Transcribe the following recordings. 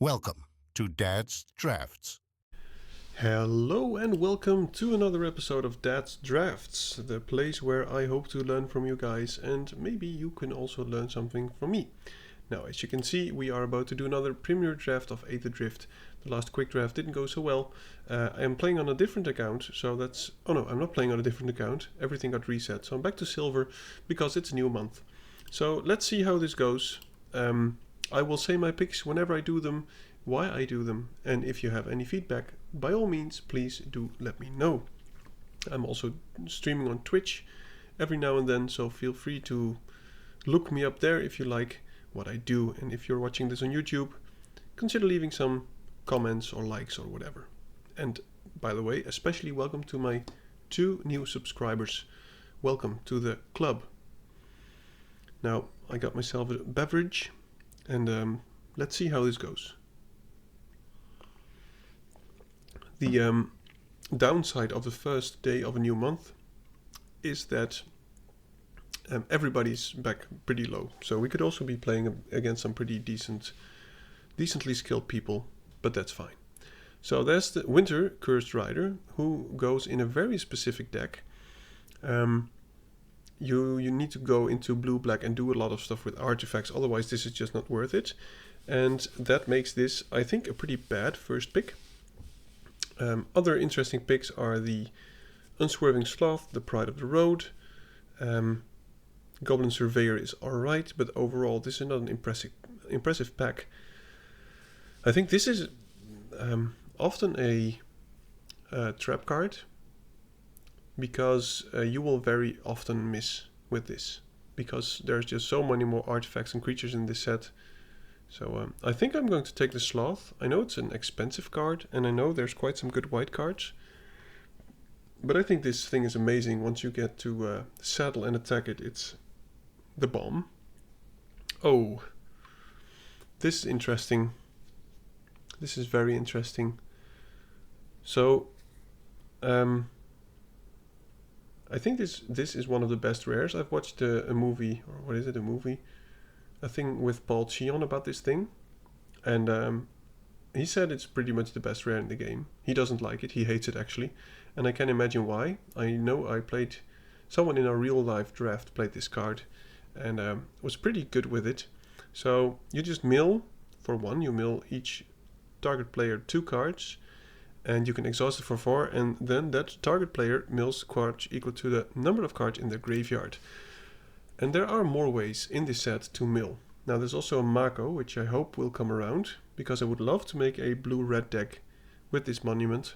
Welcome to Dad's Drafts. Hello and welcome to another episode of Dad's Drafts, the place where I hope to learn from you guys and maybe you can also learn something from me. Now, as you can see, we are about to do another premier draft of Aetherdrift. The last quick draft didn't go so well. I am playing on a different account, so that's... Oh no, I'm not playing on a different account. Everything got reset, so I'm back to silver because it's a new month. So let's see how this goes. I will say my picks whenever I do them, why I do them, and if you have any feedback, by all means, please do let me know. I'm also streaming on Twitch every now and then, so feel free to look me up there if you like what I do. And if you're watching this on YouTube, consider leaving some comments or likes or whatever. And by the way, especially welcome to my 2 new subscribers. Welcome to the club. Now, I got myself a beverage, and let's see how this goes. The downside of the first day of a new month is that everybody's back pretty low. So we could also be playing against some pretty decently skilled people, but that's fine. So there's the Winter Cursed Rider, who goes in a very specific deck. You need to go into blue-black and do a lot of stuff with artifacts, otherwise this is just not worth it. And that makes this, I think, a pretty bad first pick. Other interesting picks are the Unswerving Sloth, the Pride of the Road. Goblin Surveyor is alright, but overall this is not an impressive pack. I think this is often a trap card, because you will very often miss with this, because there's just so many more artifacts and creatures in this set. So I think I'm going to take the Sloth. I know it's an expensive card, and I know there's quite some good white cards. But I think this thing is amazing. Once you get to saddle and attack it, it's the bomb. Oh, this is interesting. This is very interesting. So, I think this is one of the best rares. I've watched a movie, or what is it, a movie? A thing with Paul Cheon about this thing, and he said it's pretty much the best rare in the game. He doesn't like it, he hates it actually, and I can imagine why. I know someone in our real life draft played this card, and was pretty good with it. So you just mill, for 1, you mill each target player 2 cards, and you can exhaust it for 4, and then that target player mills cards equal to the number of cards in their graveyard. And there are more ways in this set to mill. Now there's also a Mako, which I hope will come around, because I would love to make a blue-red deck with this monument,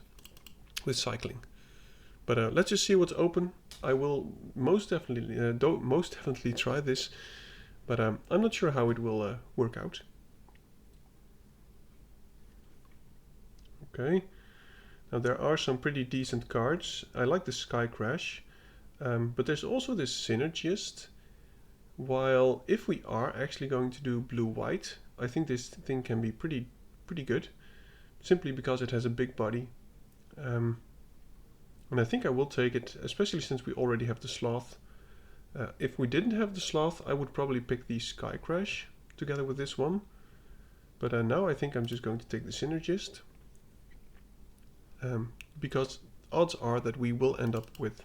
with cycling. But let's just see what's open. I will most definitely try this, but I'm not sure how it will work out. Okay, now there are some pretty decent cards. I like the Sky Crash, but there's also this Synergist. While if we are actually going to do blue-white, I think this thing can be pretty good, simply because it has a big body. And I think I will take it, especially since we already have the Sloth. If we didn't have the Sloth, I would probably pick the Sky Crash together with this one. But now I think I'm just going to take the Synergist. Because odds are that we will end up with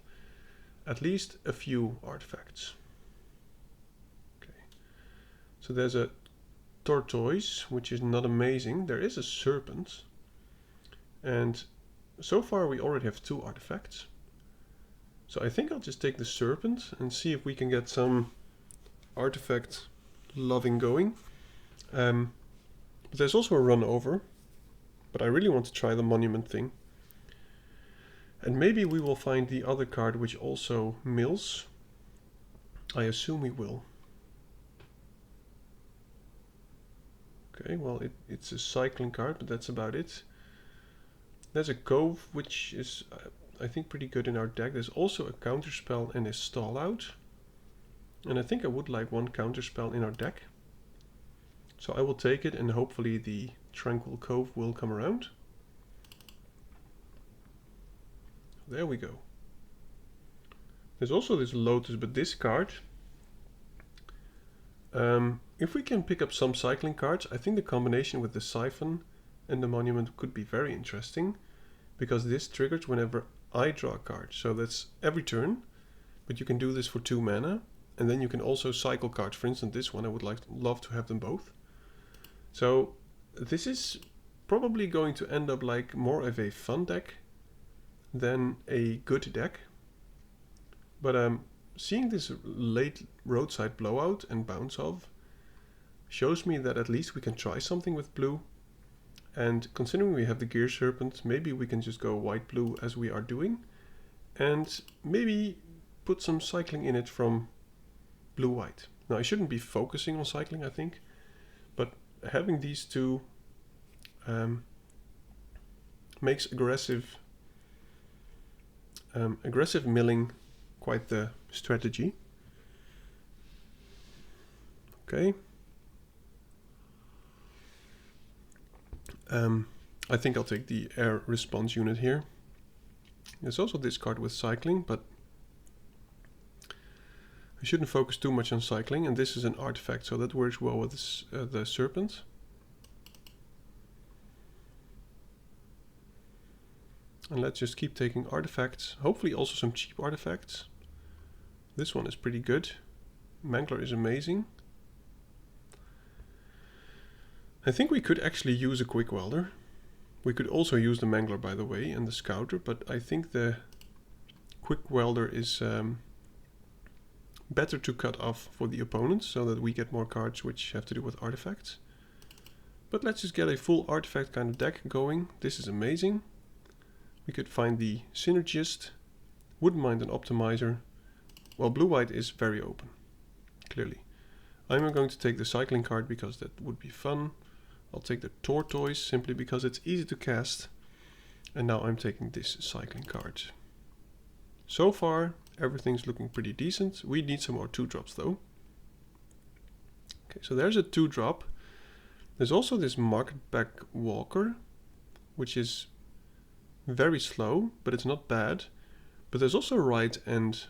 at least a few artifacts. So there's a Tortoise, which is not amazing. There is a Serpent. And so far we already have 2 artifacts. So I think I'll just take the Serpent and see if we can get some artifact loving going. There's also a run over, but I really want to try the monument thing. And maybe we will find the other card which also mills. I assume we will. Okay, well, it's a cycling card, but that's about it. There's a Cove, which is, I think, pretty good in our deck. There's also a Counterspell and a Stall Out. And I think I would like 1 Counterspell in our deck. So I will take it, and hopefully the Tranquil Cove will come around. There we go. There's also this Lotus, but this card If we can pick up some cycling cards, I think the combination with the Syphon and the Monument could be very interesting, because this triggers whenever I draw a card. So that's every turn, but you can do this for 2 mana, and then you can also cycle cards. For instance, this one, I would love to have them both. So this is probably going to end up like more of a fun deck than a good deck. But seeing this late roadside blowout and bounce off shows me that at least we can try something with blue. And considering we have the Gear Serpent, maybe we can just go white-blue as we are doing, and maybe put some cycling in it from blue-white. Now I shouldn't be focusing on cycling, I think, but having these two makes aggressive milling quite the strategy. Okay. I think I'll take the air response unit here. There's also this card with cycling, but I shouldn't focus too much on cycling, and this is an artifact, so that works well with this, the serpent. And let's just keep taking artifacts, hopefully also some cheap artifacts. This one is pretty good. Mangler is amazing. I think we could actually use a Quick Welder. We could also use the Mangler, by the way, and the Scouter, but I think the Quick Welder is better to cut off for the opponents, so that we get more cards which have to do with artifacts. But let's just get a full artifact kind of deck going. This is amazing. We could find the Synergist, wouldn't mind an Optimizer. Well, blue-white is very open, clearly. I'm going to take the cycling card because that would be fun. I'll take the Tortoise simply because it's easy to cast. And now I'm taking this cycling card. So far, everything's looking pretty decent. We need some more 2-drops though. Okay, so there's a 2-drop. There's also this Market-Back Walker, which is very slow, but it's not bad. But there's also Right End.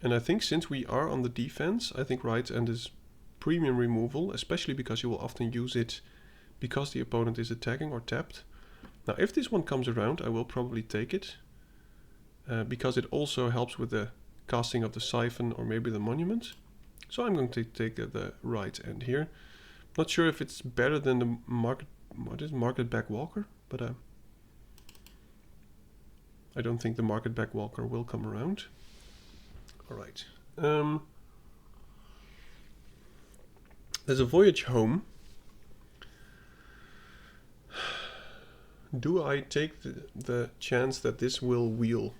And I think since we are on the defense, I think Right End is premium removal, especially because you will often use it because the opponent is attacking or tapped. Now if this one comes around, I will probably take it, because it also helps with the casting of the Syphon or maybe the Monument. So I'm going to take the Right End here. Not sure if it's better than the Market-Back Walker, but I don't think the Market-Back Walker will come around. Alright. There's a Voyage Home. Do I take the chance that this will wheel?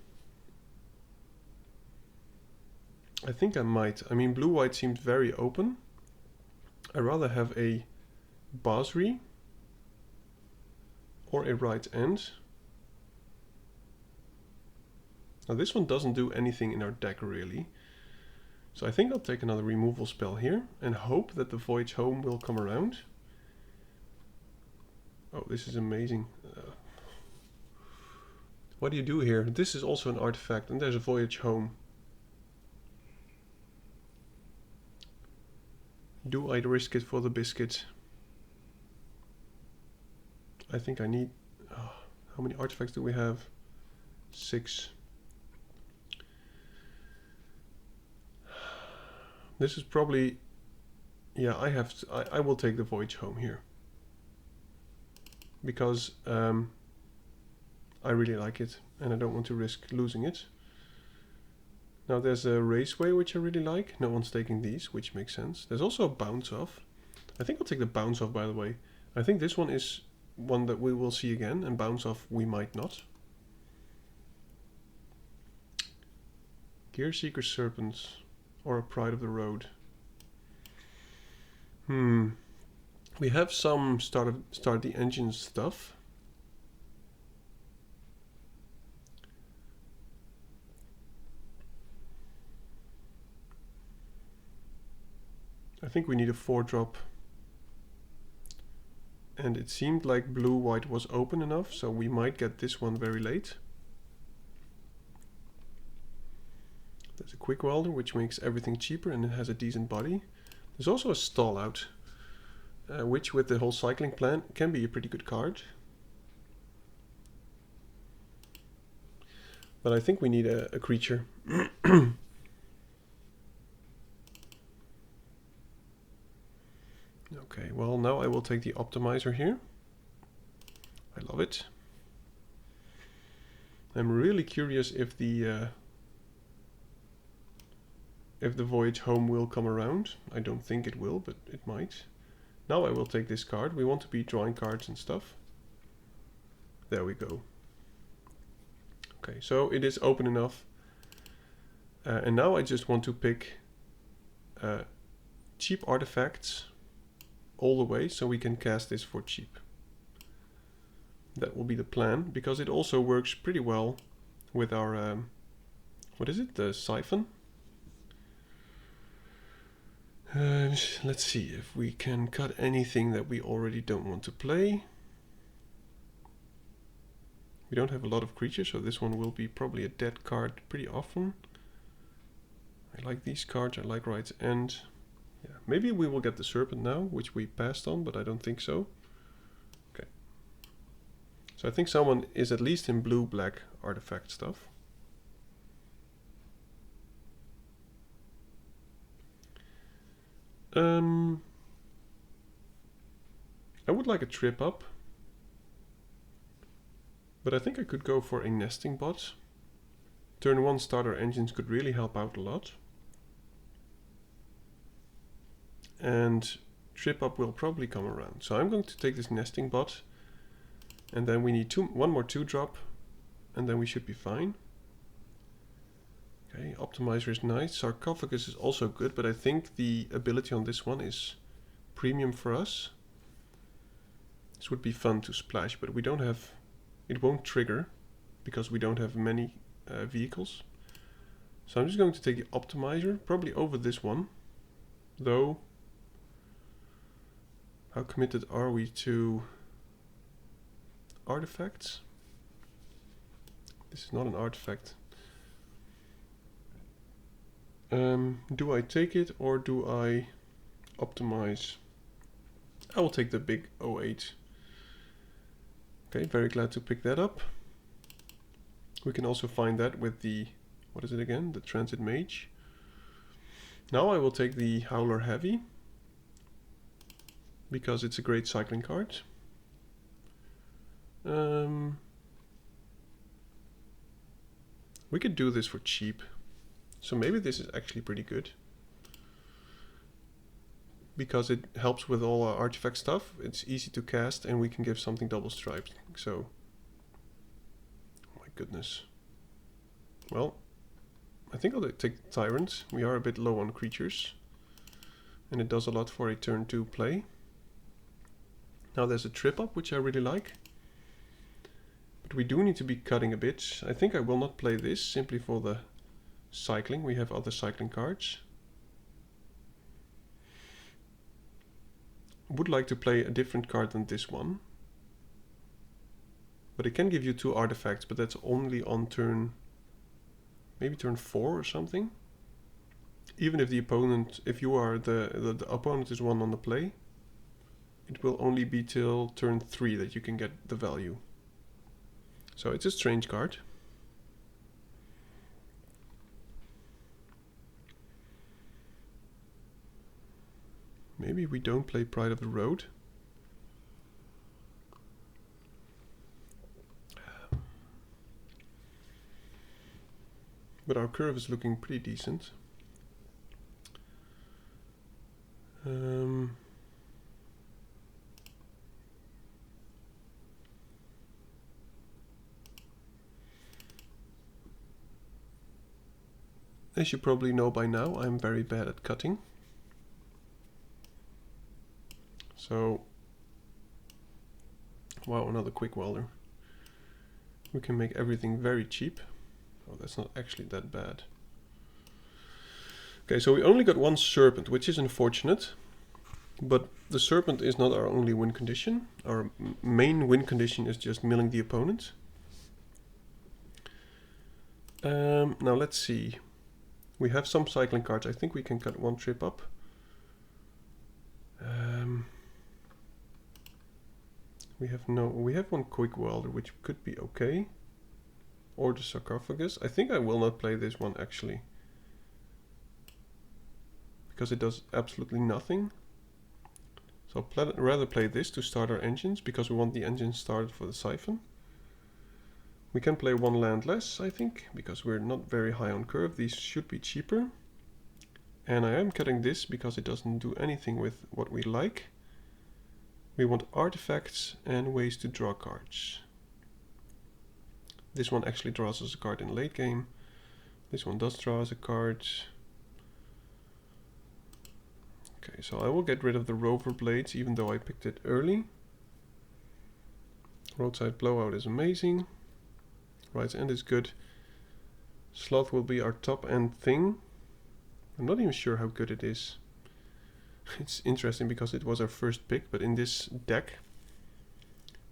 I think I might. I mean, blue-white seemed very open. I'd rather have a Basri or a Right End. Now this one doesn't do anything in our deck really. So I think I'll take another removal spell here and hope that the Voyage Home will come around. Oh, this is amazing. What do you do here? This is also an artifact and there's a Voyage Home. Do I risk it for the biscuit? I think I need... how many artifacts do we have? 6. This is probably... yeah, I will take the Voyage Home here. Because I really like it and I don't want to risk losing it. Now there's a Raceway which I really like. No one's taking these, which makes sense. There's also a Bounce Off. I think I'll take the Bounce Off, by the way. I think this one is one that we will see again, and Bounce Off we might not. Gearseeker Serpents or a Pride of the Road. We have some start the engine stuff. I think we need a 4-drop. And it seemed like blue-white was open enough, so we might get this one very late. There's a Quick Welder, which makes everything cheaper and it has a decent body. There's also a stall out, which with the whole cycling plan can be a pretty good card. But I think we need a creature. Okay, well now I will take the optimizer here. I love it. I'm really curious if the Voyage Home will come around. I don't think it will, but it might. Now I will take this card. We want to be drawing cards and stuff. There we go. Okay, so it is open enough. And now I just want to pick cheap artifacts all the way so we can cast this for cheap. That will be the plan, because it also works pretty well with our, what is it, the Syphon? Let's see if we can cut anything that we already don't want to play. We don't have a lot of creatures, so this one will be probably a dead card pretty often. I like these cards, I like Right's End. Yeah, maybe we will get the Serpent now, which we passed on, but I don't think so. Okay. So I think someone is at least in blue-black artifact stuff. I would like a trip up, but I think I could go for a nesting bot. Turn 1 starter engines could really help out a lot. And trip up will probably come around. So I'm going to take this nesting bot, and then we need one more 2-drop, and then we should be fine. Okay, optimizer is nice. Sarcophagus is also good, but I think the ability on this one is premium for us. This would be fun to splash, but we don't have, it won't trigger because we don't have many vehicles. So I'm just going to take the optimizer, probably over this one, though. How committed are we to artifacts? This is not an artifact. Do I take it or do I optimize? I will take the big 08. Okay, very glad to pick that up. We can also find that with the, what is it again? The Transit Mage. Now I will take the Howler Heavy, because it's a great cycling card. We could do this for cheap. So maybe this is actually pretty good, because it helps with all our artifact stuff. It's easy to cast and we can give something double striped. So, oh my goodness. Well, I think I'll take Tyrant. We are a bit low on creatures, and it does a lot for a turn 2 play. Now there's a trip up, which I really like. But we do need to be cutting a bit. I think I will not play this, simply for the cycling. We have other cycling cards. Would like to play a different card than this one. But it can give you 2 artifacts, but that's only on turn, maybe turn 4 or something. Even if the opponent, if you are the opponent is 1 on the play, it will only be till turn 3 that you can get the value. So it's a strange card. Maybe we don't play Pride of the Road. But our curve is looking pretty decent. As you probably know by now, I'm very bad at cutting. So, wow, another quick welder. We can make everything very cheap. Oh, that's not actually that bad. Okay, so we only got 1 Serpent, which is unfortunate. But the Serpent is not our only win condition. Our main win condition is just milling the opponent. Now let's see. We have some cycling cards. I think we can cut 1 trip up. We have one quick welder, which could be okay. Or the sarcophagus. I think I will not play this one actually, because it does absolutely nothing. So I'll rather play this to start our engines, because we want the engines started for the Syphon. We can play one land less, I think, because we're not very high on curve. These should be cheaper. And I am cutting this because it doesn't do anything with what we like. We want artifacts and ways to draw cards. This one actually draws us a card in late game. This one does draw us a card. Okay, so I will get rid of the rover blades, even though I picked it early. Roadside blowout is amazing. Right's End is good. Sloth will be our top end thing. I'm not even sure how good it is. It's interesting because it was our first pick, but in this deck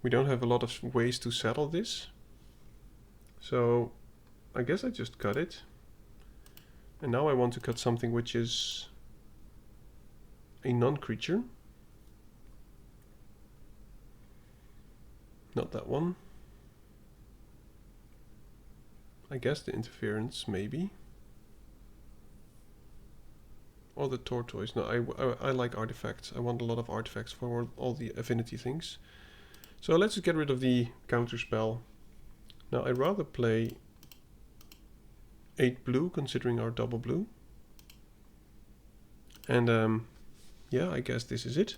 we don't have a lot of ways to settle this. So I guess I just cut it. And now I want to cut something which is a non-creature. Not that one. I guess the interference, maybe. Or the tortoise. No, I like artifacts. I want a lot of artifacts for all the affinity things. So let's just get rid of the counter spell. Now I'd rather play 8 blue, considering our double blue. And yeah, I guess this is it.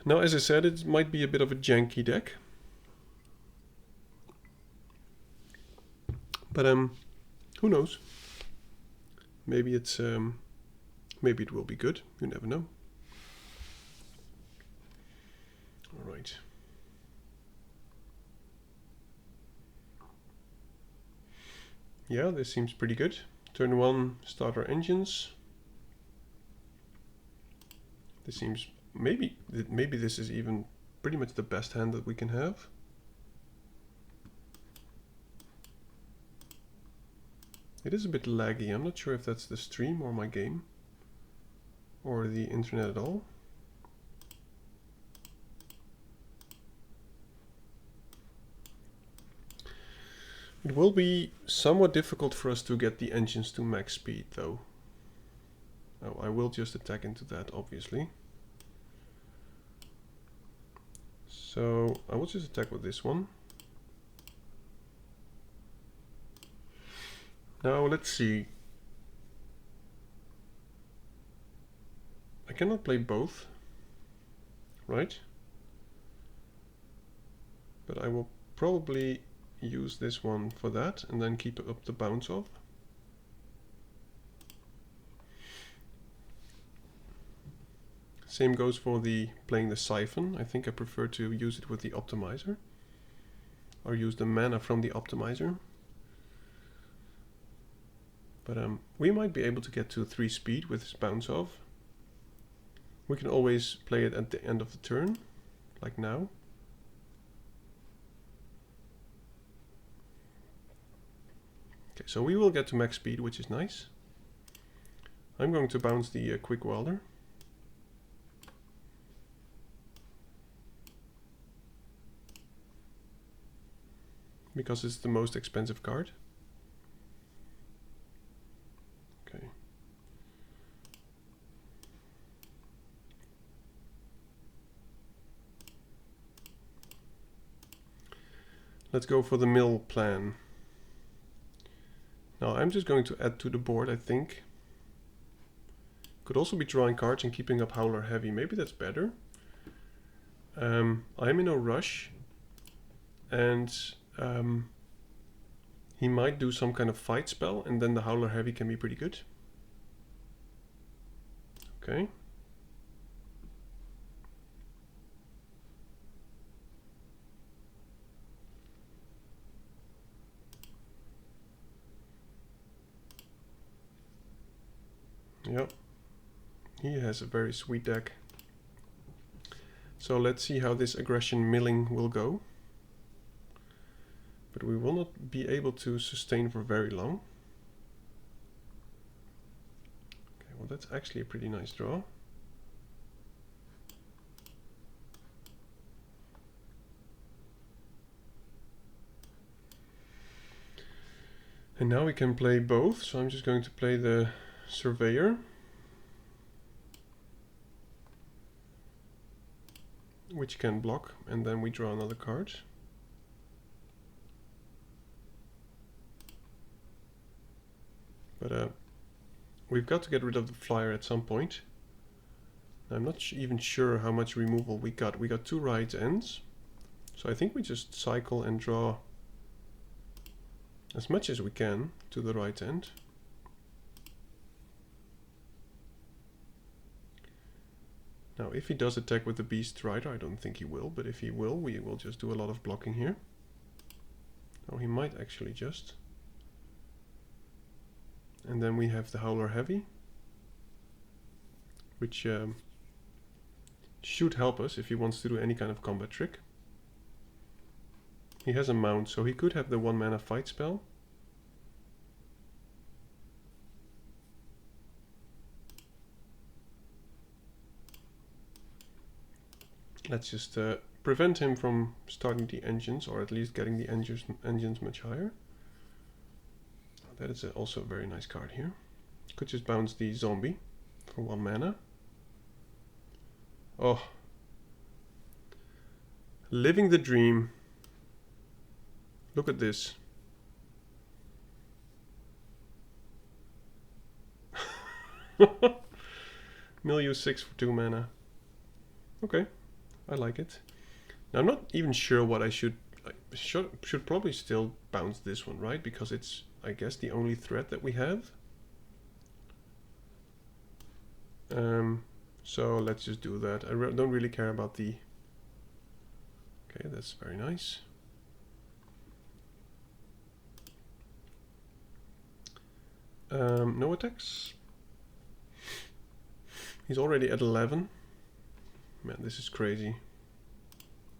Now, as I said, it might be a bit of a janky deck. But who knows? Maybe it's maybe it will be good. You never know. All right. Yeah, this seems pretty good. Turn 1, start our engines. This seems maybe this is even pretty much the best hand that we can have. It is a bit laggy. I'm not sure if that's the stream or my game or the internet at all. It will be somewhat difficult for us to get the engines to max speed though. Oh, I will just attack into that, obviously. So I will just attack with this one. Now let's see. I cannot play both, right? But I will probably use this one for that and then keep up the bounce off. Same goes for the playing the Syphon. I think I prefer to use it with the optimizer, or use the mana from the optimizer. But we might be able to get to 3 speed with this bounce off. We can always play it at the end of the turn, like now. Okay, so we will get to max speed, which is nice. I'm going to bounce the quick welder. Because it's the most expensive card. Okay. Let's go for the mill plan. Now I'm just going to add to the board, I think. Could also be drawing cards and keeping up Howler Heavy. Maybe that's better. I'm in a rush. And he might do some kind of fight spell, and then the Howler Heavy can be pretty good. Okay. Yep. He has a very sweet deck. So let's see how this aggression milling will go. But we will not be able to sustain for very long. Okay, well that's actually a pretty nice draw. And now we can play both, so I'm just going to play the Surveyor, which can block, and then we draw another card. But we've got to get rid of the flyer at some point. I'm not even sure how much removal we got. We got 2 right ends, so I think we just cycle and draw as much as we can to the right end. Now if he does attack with the Beast Rider, I don't think he will, but if he will, we will just do a lot of blocking here. Oh, he might actually just. And then we have the Howler Heavy, which should help us if he wants to do any kind of combat trick. He has a mount, so he could have the 1 mana fight spell. Let's just prevent him from starting the engines, or at least getting the engines much higher. That is also a very nice card here. Could just bounce the zombie for 1 mana. Oh. Living the dream. Look at this. Milieu 6 for 2 mana. Okay, I like it. Now I'm not even sure what I should probably still bounce this one, right? Because it's, I guess, the only threat that we have. So let's just do that. I don't really care about the... Okay, that's very nice. No attacks. He's already at 11. Man, this is crazy.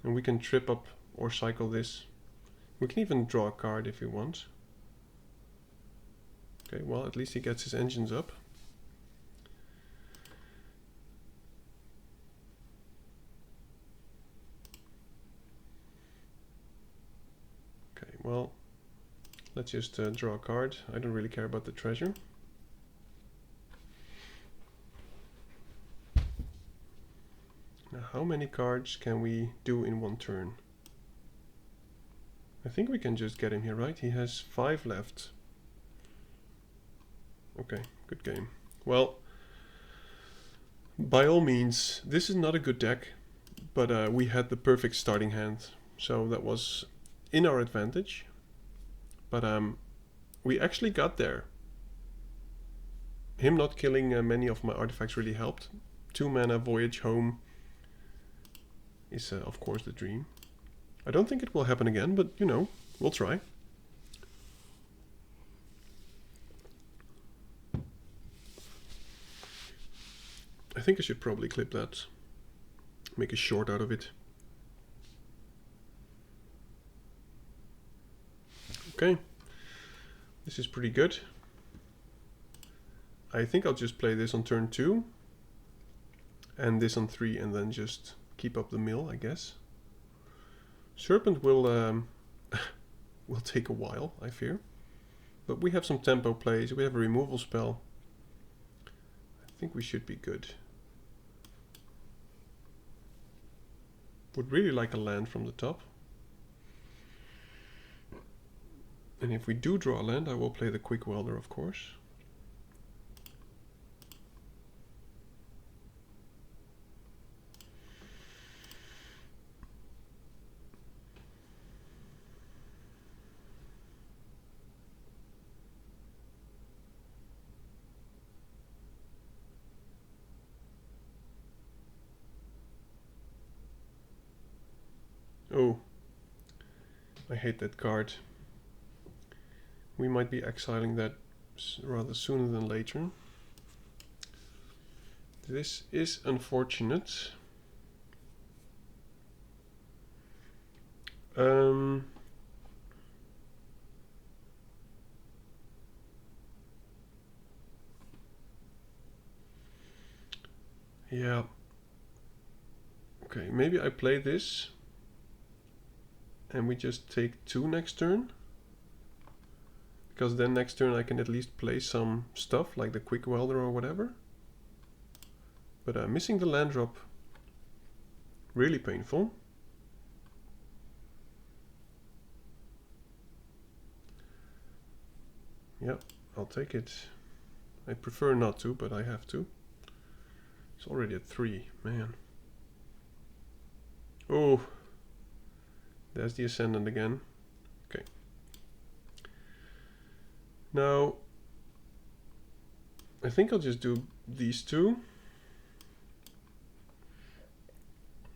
And we can trip up or cycle this. We can even draw a card if we want. Okay, well, at least he gets his engines up. Okay, well, let's just draw a card. I don't really care about the treasure. Now, how many cards can we do in 1 turn? I think we can just get him here, right? He has 5 left. Okay, good game. Well, by all means, this is not a good deck, but we had the perfect starting hand, so that was in our advantage. But we actually got there. Him not killing many of my artifacts really helped. 2 mana Voyage Home is of course the dream. I don't think it will happen again, but you know, we'll try. I think I should probably clip that. Make a short out of it. Okay. This is pretty good. I think I'll just play this on turn 2. And this on 3, and then just keep up the mill, I guess. Serpent will will take a while, I fear. But we have some tempo plays, we have a removal spell. I think we should be good. Would really like a land from the top. And if we do draw a land, I will play the Quick Welder, of course. Oh, I hate that card. We might be exiling that rather sooner than later. This is unfortunate. Yeah. Okay, maybe I play this. And we just take 2 next turn. because then next turn I can at least play some stuff like the Quick Welder or whatever. But missing the land drop, really painful. Yep, I'll take it. I prefer not to, but I have to. It's already at 3, man. Oh, there's the Ascendant again. Okay. Now, I think I'll just do these two.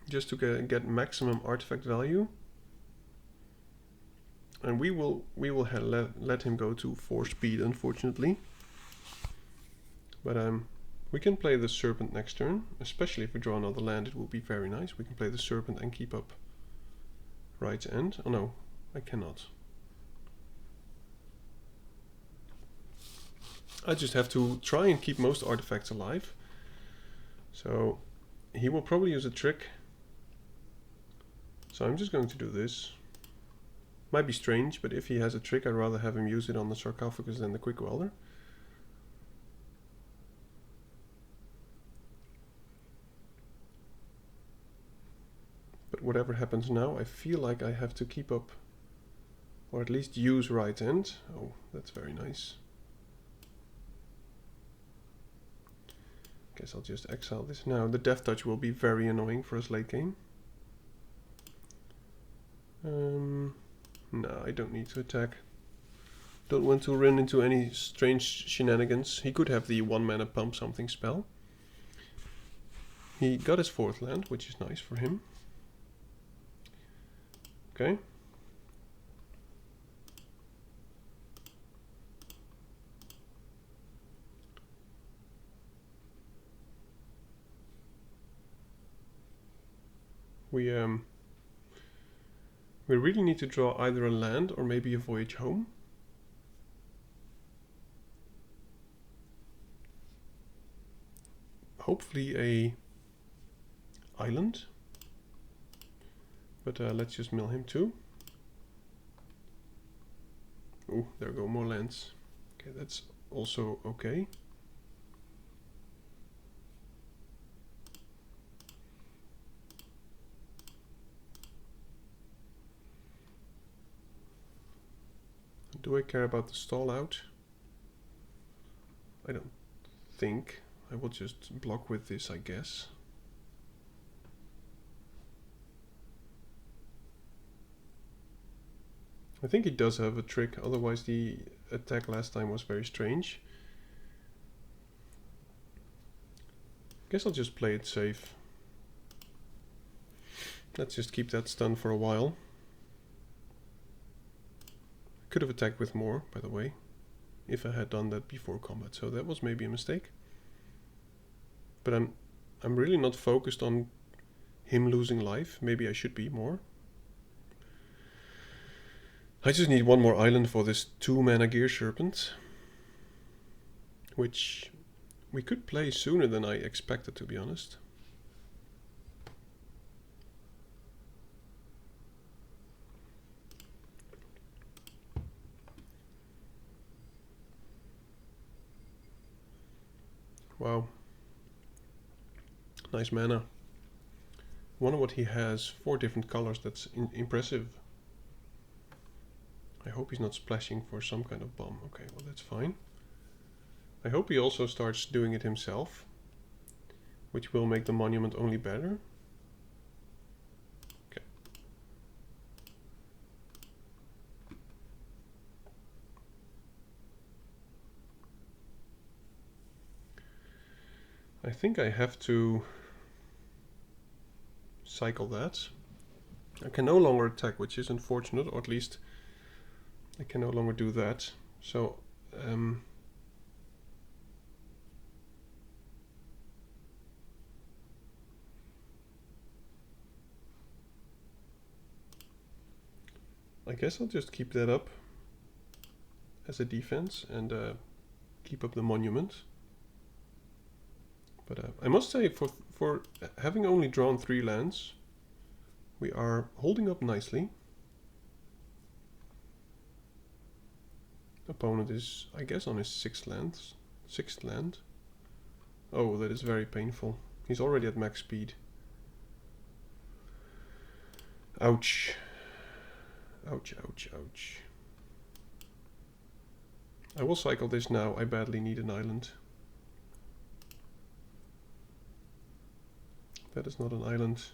Just to get maximum artifact value. And we will let him go to 4 speed, unfortunately. But we can play the Serpent next turn, especially if we draw another land. It will be very nice. We can play the Serpent and keep up Right's End. Oh no, I cannot. I just have to try and keep most artifacts alive. So he will probably use a trick. So I'm just going to do this. Might be strange, but if he has a trick, I'd rather have him use it on the Sarcophagus than the Quick Welder. But whatever happens now, I feel like I have to keep up, or at least use Right End. Oh, that's very nice. Guess I'll just exile this now. The Death Touch will be very annoying for us late game. No, I don't need to attack. Don't want to run into any strange shenanigans. He could have the 1 mana pump something spell. He got his 4th land, which is nice for him. Okay. We really need to draw either a land or maybe a Voyage Home. Hopefully a island. But let's just mill him too. Oh, there go more lands. Okay, that's also okay. Do I care about the stall out? I don't think. I will just block with this, I guess. I think he does have a trick, otherwise the attack last time was very strange. Guess I'll just play it safe. Let's just keep that stun for a while. Could have attacked with more, by the way, if I had done that before combat, so that was maybe a mistake. But I'm really not focused on him losing life. Maybe I should be more. I just need 1 more island for this 2 mana Gear Serpent, which we could play sooner than I expected, to be honest. Wow. Nice mana. Wonder what he has. 4 different colors. That's impressive. I hope he's not splashing for some kind of bomb. Okay, well that's fine. I hope he also starts doing it himself, which will make the monument only better. Okay. I think I have to cycle that. I can no longer attack, which is unfortunate, or at least I can no longer do that. So I guess I'll just keep that up as a defense and keep up the monument. But I must say, for having only drawn 3 lands, we are holding up nicely. opponent is, I guess, on his sixth land. Oh, that is very painful. He's already at max speed. Ouch. Ouch, ouch, ouch. I will cycle this now. I badly need an island. That is not an island.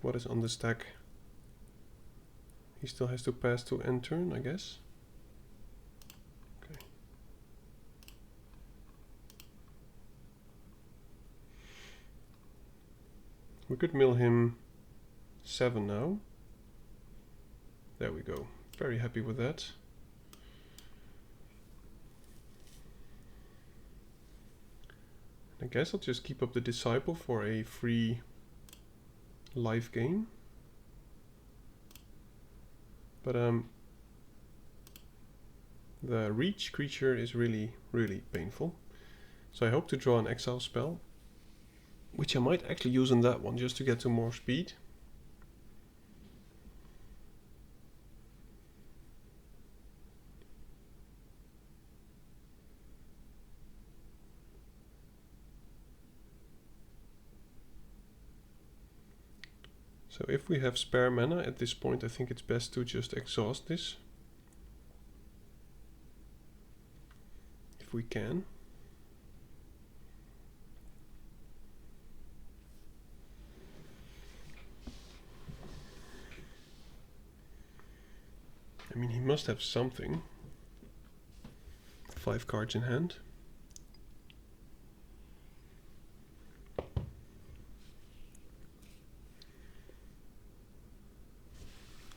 What is on the stack? He still has to pass to end turn, I guess. Okay. We could mill him 7 now. There we go. Very happy with that. I guess I'll just keep up the Disciple for a free life gain. But the reach creature is really, really painful. So I hope to draw an exile spell, which I might actually use on that one just to get to more speed. So if we have spare mana at this point, I think it's best to just exhaust this. If we can. I mean, he must have something. 5 cards in hand.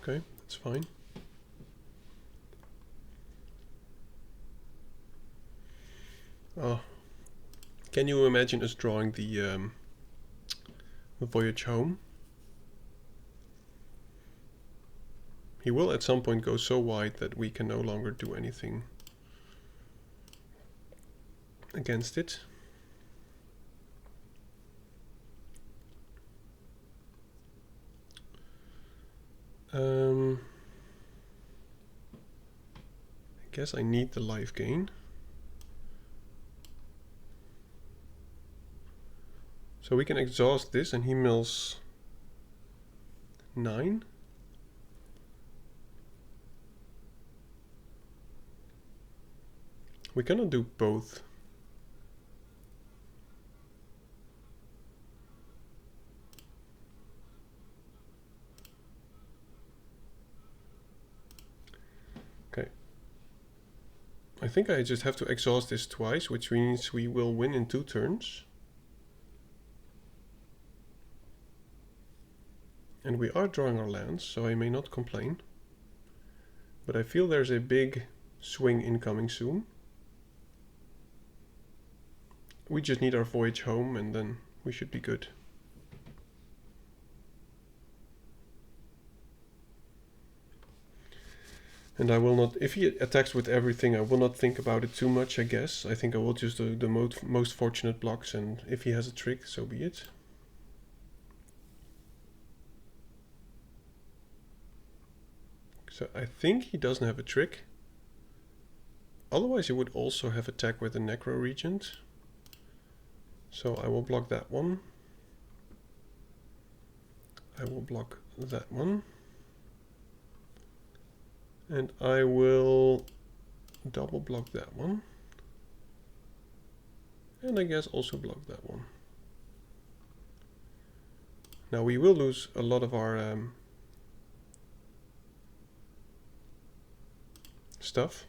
Okay, that's fine. Oh, can you imagine us drawing the voyage home? He will at some point go so wide that we can no longer do anything against it. I guess I need the life gain. So we can exhaust this and he mills 9. We cannot do both. Okay. I think I just have to exhaust this twice, which means we will win in 2 turns. And we are drawing our lands, so I may not complain. But I feel there's a big swing incoming soon. We just need our voyage home and then we should be good. And I will not, if he attacks with everything, I will not think about it too much, I guess. I think I will just do the most fortunate blocks, and if he has a trick, so be it. So I think he doesn't have a trick. Otherwise he would also have attack with the Necro Regent. So I will block that one. I will block that one. And I will double block that one. And I guess also block that one. Now we will lose a lot of our stuff.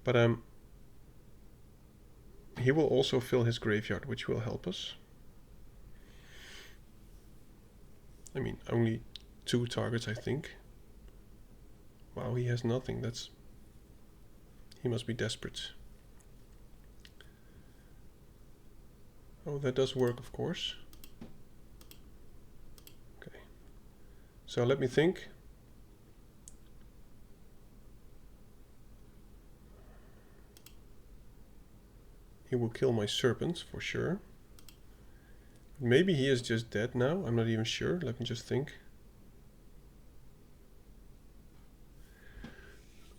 But he will also fill his graveyard, which will help us. I mean, only 2 targets, I think. Wow, he has nothing. He must be desperate. Oh, that does work, of course. Okay. So let me think. He will kill my serpent for sure. Maybe he is just dead now. I'm not even sure. Let me just think.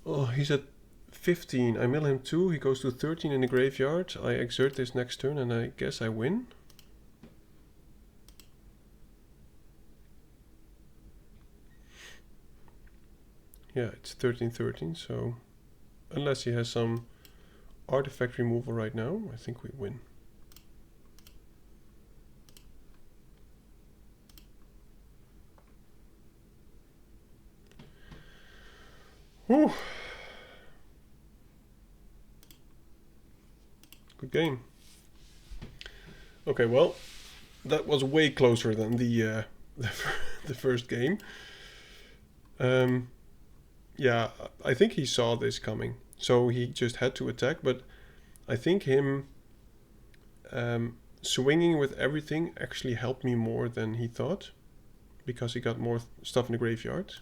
Oh, he's at 15. I mill him 2. He goes to 13 in the graveyard. I exert this next turn and I guess I win. Yeah, it's 13-13, so unless he has some artifact removal right now, I think we win. Whew. Good game. Okay, well, that was way closer than the first game. Yeah, I think he saw this coming, so he just had to attack. But I think him swinging with everything actually helped me more than he thought, because he got more stuff in the graveyard.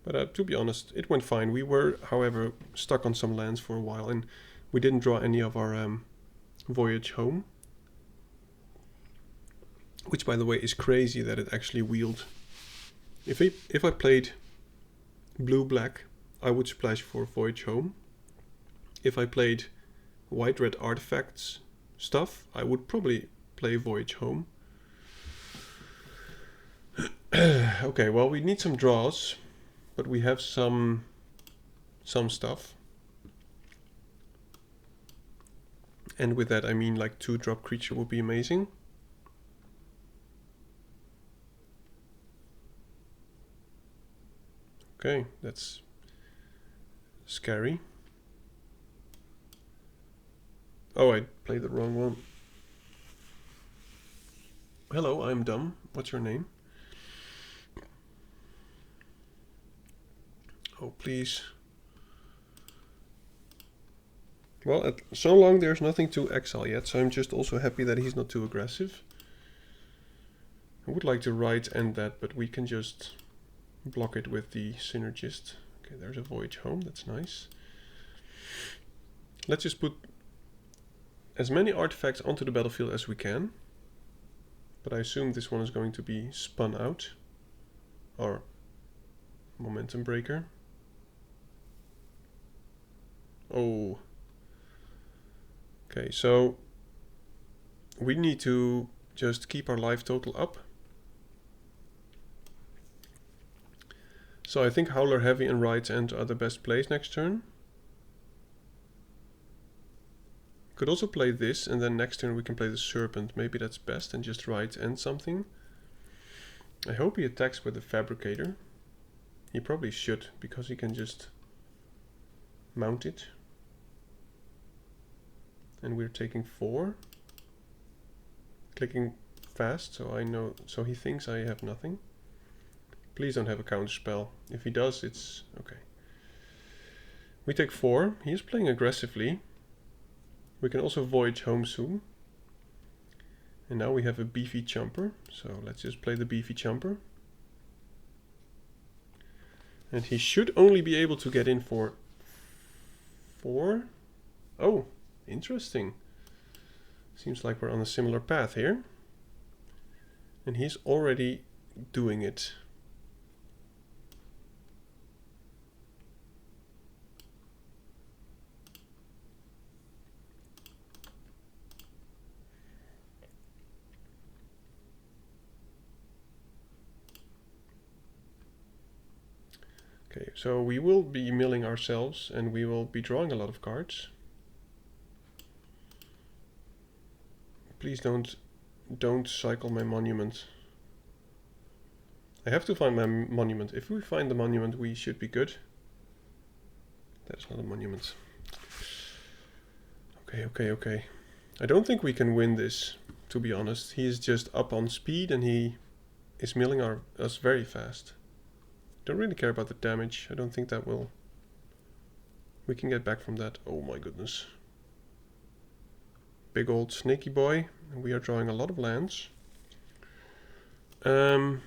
But to be honest, it went fine. We were, however, stuck on some lands for a while, and we didn't draw any of our voyage home. Which, by the way, is crazy that it actually wheeled. If I played blue-black, I would splash for voyage home. If I played white-red artifacts stuff, I would probably play voyage home. Okay, well, we need some draws, but we have some stuff. And with that, I mean like 2-drop creature would be amazing. Okay, that's scary. Oh, I played the wrong one. Hello, I'm dumb. What's your name? Oh, please. Well, so long there's nothing to exile yet, so I'm just also happy that he's not too aggressive. I would like to right end that, but we can just block it with the synergist. Okay, there's a voyage home, that's nice. Let's just put as many artifacts onto the battlefield as we can. But I assume this one is going to be spun out. Or momentum breaker. Oh. Okay, so we need to just keep our life total up. So I think Howler Heavy and Right End are the best plays next turn. Could also play this, and then next turn we can play the Serpent. Maybe that's best, and just Right End something. I hope he attacks with the Fabricator. He probably should, because he can just mount it. And we're taking 4. Clicking fast, so I know. So he thinks I have nothing. Please don't have a counter spell. If he does, it's okay. We take 4. He is playing aggressively. We can also voyage home soon. And now we have a beefy chumper. So let's just play the beefy chumper. And he should only be able to get in for 4. Oh, interesting. Seems like we're on a similar path here. And he's already doing it. Okay, so we will be milling ourselves and we will be drawing a lot of cards. Please don't cycle my monument. I have to find my monument. If we find the monument, we should be good. That is not a monument. Okay. I don't think we can win this, to be honest. He is just up on speed and he is milling us very fast. Don't really care about the damage. I don't think that will... We can get back from that. Oh my goodness. Big old snaky boy. And we are drawing a lot of lands. I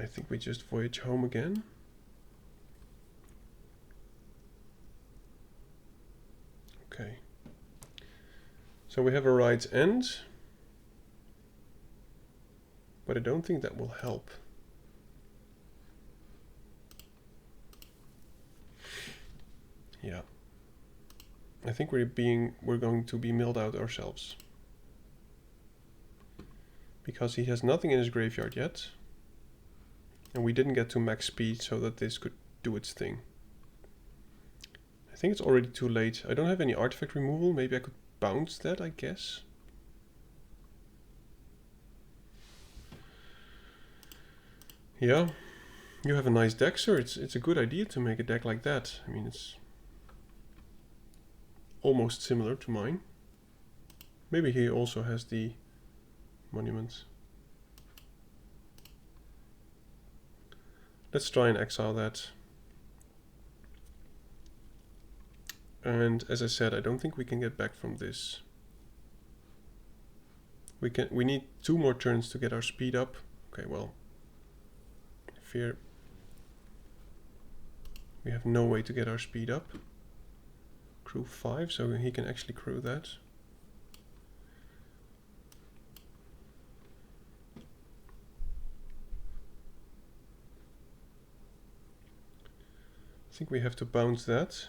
think we just voyage home again. So we have a Ride's End, but I don't think that will help. Yeah. I think we're going to be milled out ourselves. Because he has nothing in his graveyard yet. And we didn't get to max speed so that this could do its thing. I think it's already too late. I don't have any artifact removal. Maybe I could bounce that, I guess. Yeah, you have a nice deck, sir. It's a good idea to make a deck like that. I mean, it's almost similar to mine. Maybe he also has the monuments. Let's try and exile that. And as I said, I don't think we can get back from this. We need 2 more turns to get our speed up. Okay, well, fear we have no way to get our speed up. Crew 5, so he can actually crew that. I think we have to bounce that.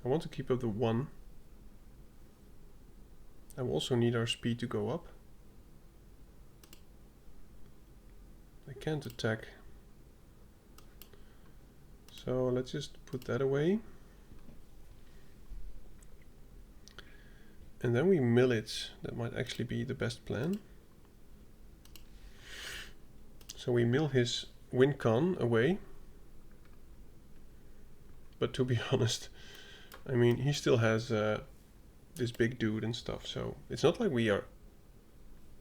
I want to keep up the 1. I will also need our speed to go up. I can't attack. So let's just put that away. And then we mill it. That might actually be the best plan. So we mill his win con away. But to be honest, I mean, he still has this big dude and stuff, so it's not like we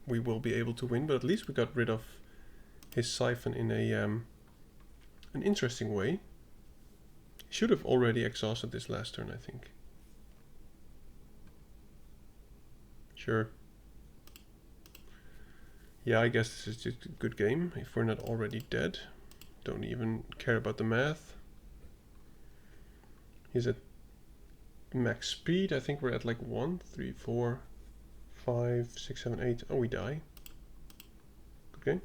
will be able to win, but at least we got rid of his Syphon in a an interesting way. He should have already exhausted this last turn, I think. Sure. Yeah, I guess this is just a good game if we're not already dead. Don't even care about the math. He's at max speed. I think we're at like 1, 3, 4, 5, 6, 7, 8. Oh, we die. Okay.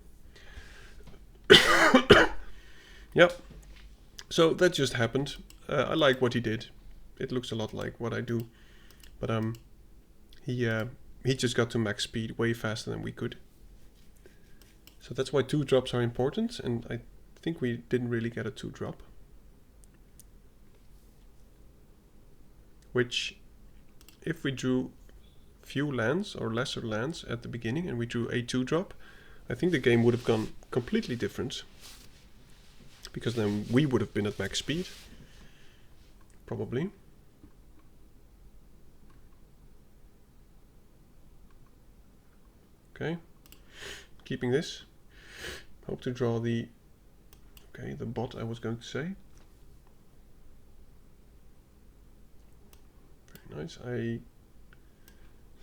Yep. So that just happened. I like what he did. It looks a lot like what I do. But he just got to max speed way faster than we could. So that's why 2 drops are important, and I think we didn't really get a 2 drop. Which, if we drew few lands or lesser lands at the beginning and we drew a 2 drop, I think the game would have gone completely different. Because then we would have been at max speed. Probably. Okay. Keeping this. Hope to draw the bot I was going to say. Very nice. I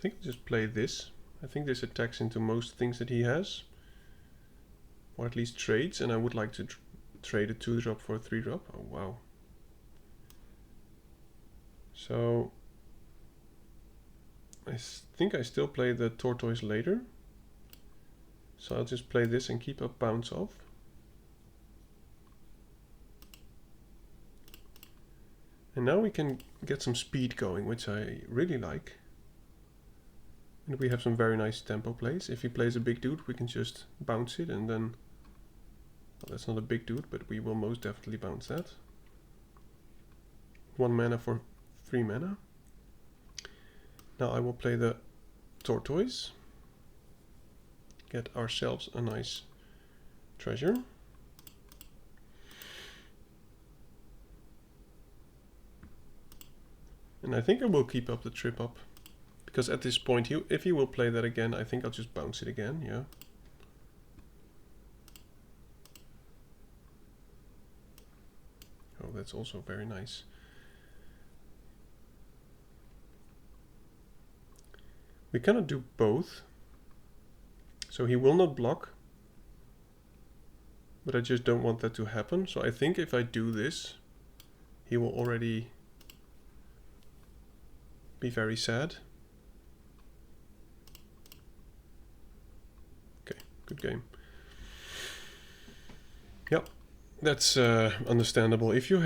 think I'll just play this. I think this attacks into most things that he has. Or at least trades, and I would like to trade a 2 drop for a 3 drop. Oh wow. So I think I still play the tortoise later. So I'll just play this and keep up bounce off. And now we can get some speed going, which I really like. And we have some very nice tempo plays. If he plays a big dude, we can just bounce it and then... Well, that's not a big dude, but we will most definitely bounce that. 1 mana for 3 mana. Now I will play the tortoise. Get ourselves a nice treasure. And I think I will keep up the trip up. Because at this point, if he will play that again, I think I'll just bounce it again, yeah. Oh, that's also very nice. We cannot do both. So he will not block. But I just don't want that to happen. So I think if I do this, he will already be very sad. Okay, good game. Yep, that's understandable. If you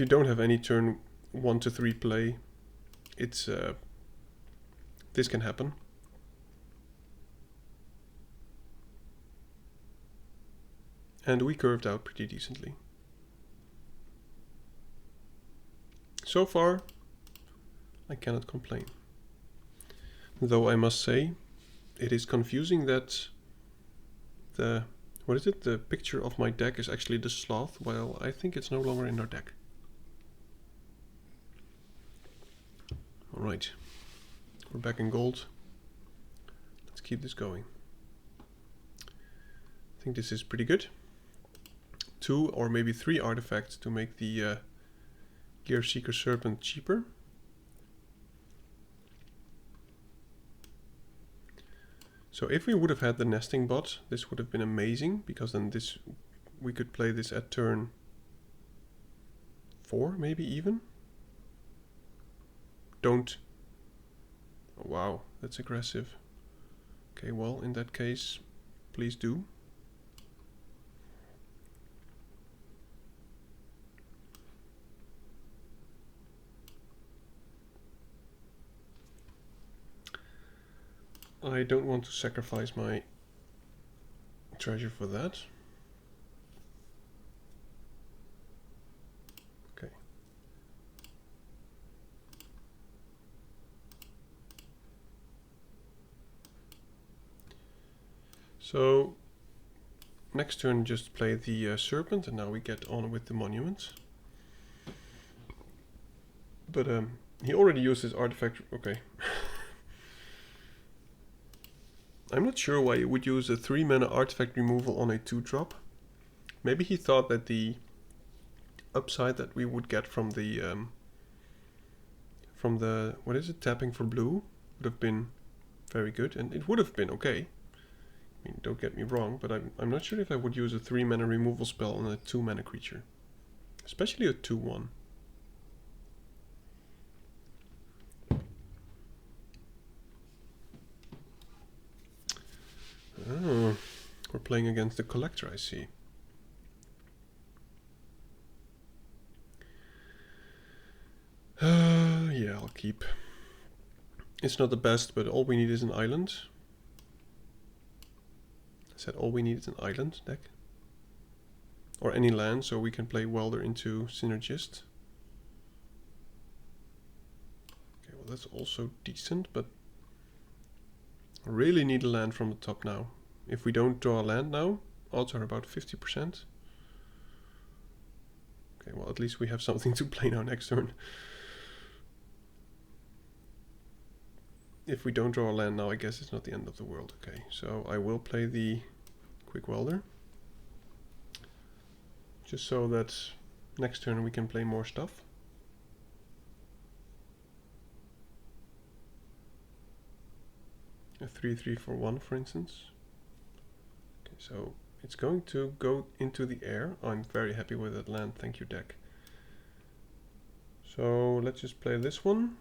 don't have any turn 1 to 3 play, it's this can happen. And we curved out pretty decently. So far, I cannot complain. Though I must say, it is confusing that the picture of my deck is actually the sloth, while I think it's no longer in our deck. Alright, we're back in gold. Let's keep this going. I think this is pretty good. 2 or maybe 3 artifacts to make the Gear Seeker Serpent cheaper. So if we would have had the nesting bot, this would have been amazing, because then we could play this at turn 4, maybe even. Don't. Oh, wow, that's aggressive. Okay, well, in that case, please do. I don't want to sacrifice my treasure for that. Okay. So next turn just play the serpent, and now we get on with the monument. But he already used his artifact. Okay. I'm not sure why he would use a 3 mana artifact removal on a 2-drop. Maybe he thought that the upside that we would get from the what is it, tapping for blue would have been very good, and it would have been okay. I mean, don't get me wrong, but I'm not sure if I would use a 3 mana removal spell on a 2 mana creature, especially a 2/1. Oh, we're playing against the collector, I see. Yeah, I'll keep. It's not the best, but all we need is an island. I said all we need is an island deck. Or any land, so we can play Welder into Synergist. Okay, well that's also decent, but I really need a land from the top now. If we don't draw a land now, odds are about 50%. Okay, well at least we have something to play now next turn. If we don't draw a land now, I guess it's not the end of the world. Okay, so I will play the Quick Welder, just so that next turn we can play more stuff. A 3/3 for 1, for instance. Okay, so it's going to go into the air. I'm very happy with that land, thank you deck. So let's just play this one.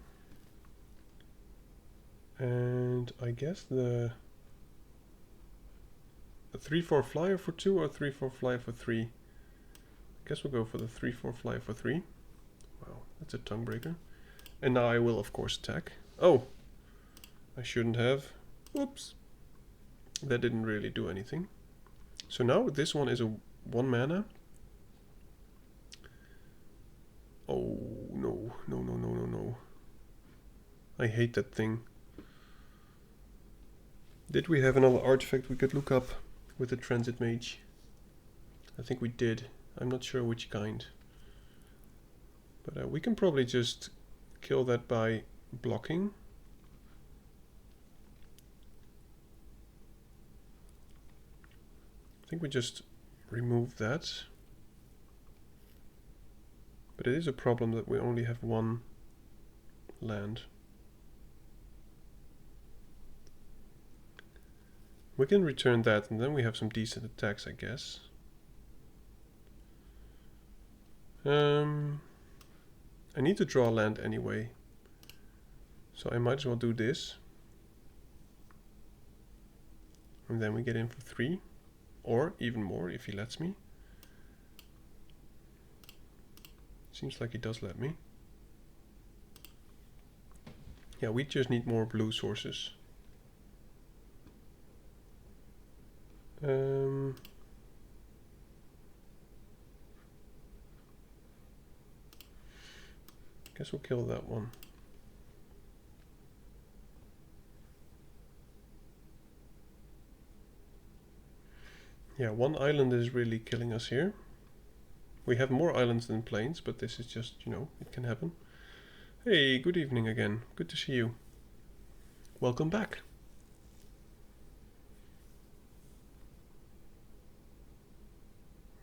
And I guess the 3/4 flyer for 2 or 3/4 flyer for 3. I guess we'll go for the 3/4 flyer for 3. Wow, that's a tongue breaker. And now I will of course attack. Oh, I shouldn't have. Oops. That didn't really do anything. So now this one is a 1 mana. Oh no, no, no, no, no, no. I hate that thing. Did we have another artifact we could look up with the Transit Mage? I think we did. I'm not sure which kind. But we can probably just kill that by blocking. I think we just remove that. But it is a problem that we only have 1 land. We can return that, and then we have some decent attacks, I guess. I need to draw land anyway. So I might as well do this. And then we get in for 3. Or even more if he lets me. Seems like he does let me. Yeah, we just need more blue sources. Guess we'll kill that one. Yeah, one island is really killing us here. We have more islands than plains, but this is just, you know, it can happen. Hey, good evening again. Good to see you. Welcome back.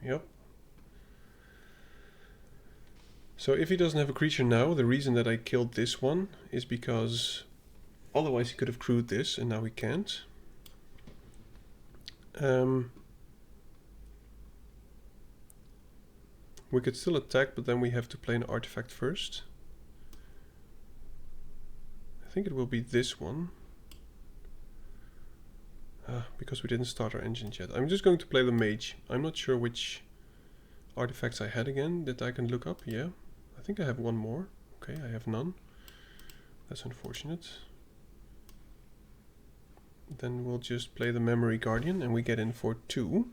Yep. So if he doesn't have a creature now, the reason that I killed this one is because otherwise he could have crewed this and now he can't. We could still attack, but then we have to play an artifact first. I think it will be this one. Because we didn't start our engines yet. I'm just going to play the mage. I'm not sure which artifacts I had again that I can look up. Yeah, I think I have one more. Okay, I have none. That's unfortunate. Then we'll just play the Memory Guardian and we get in for 2.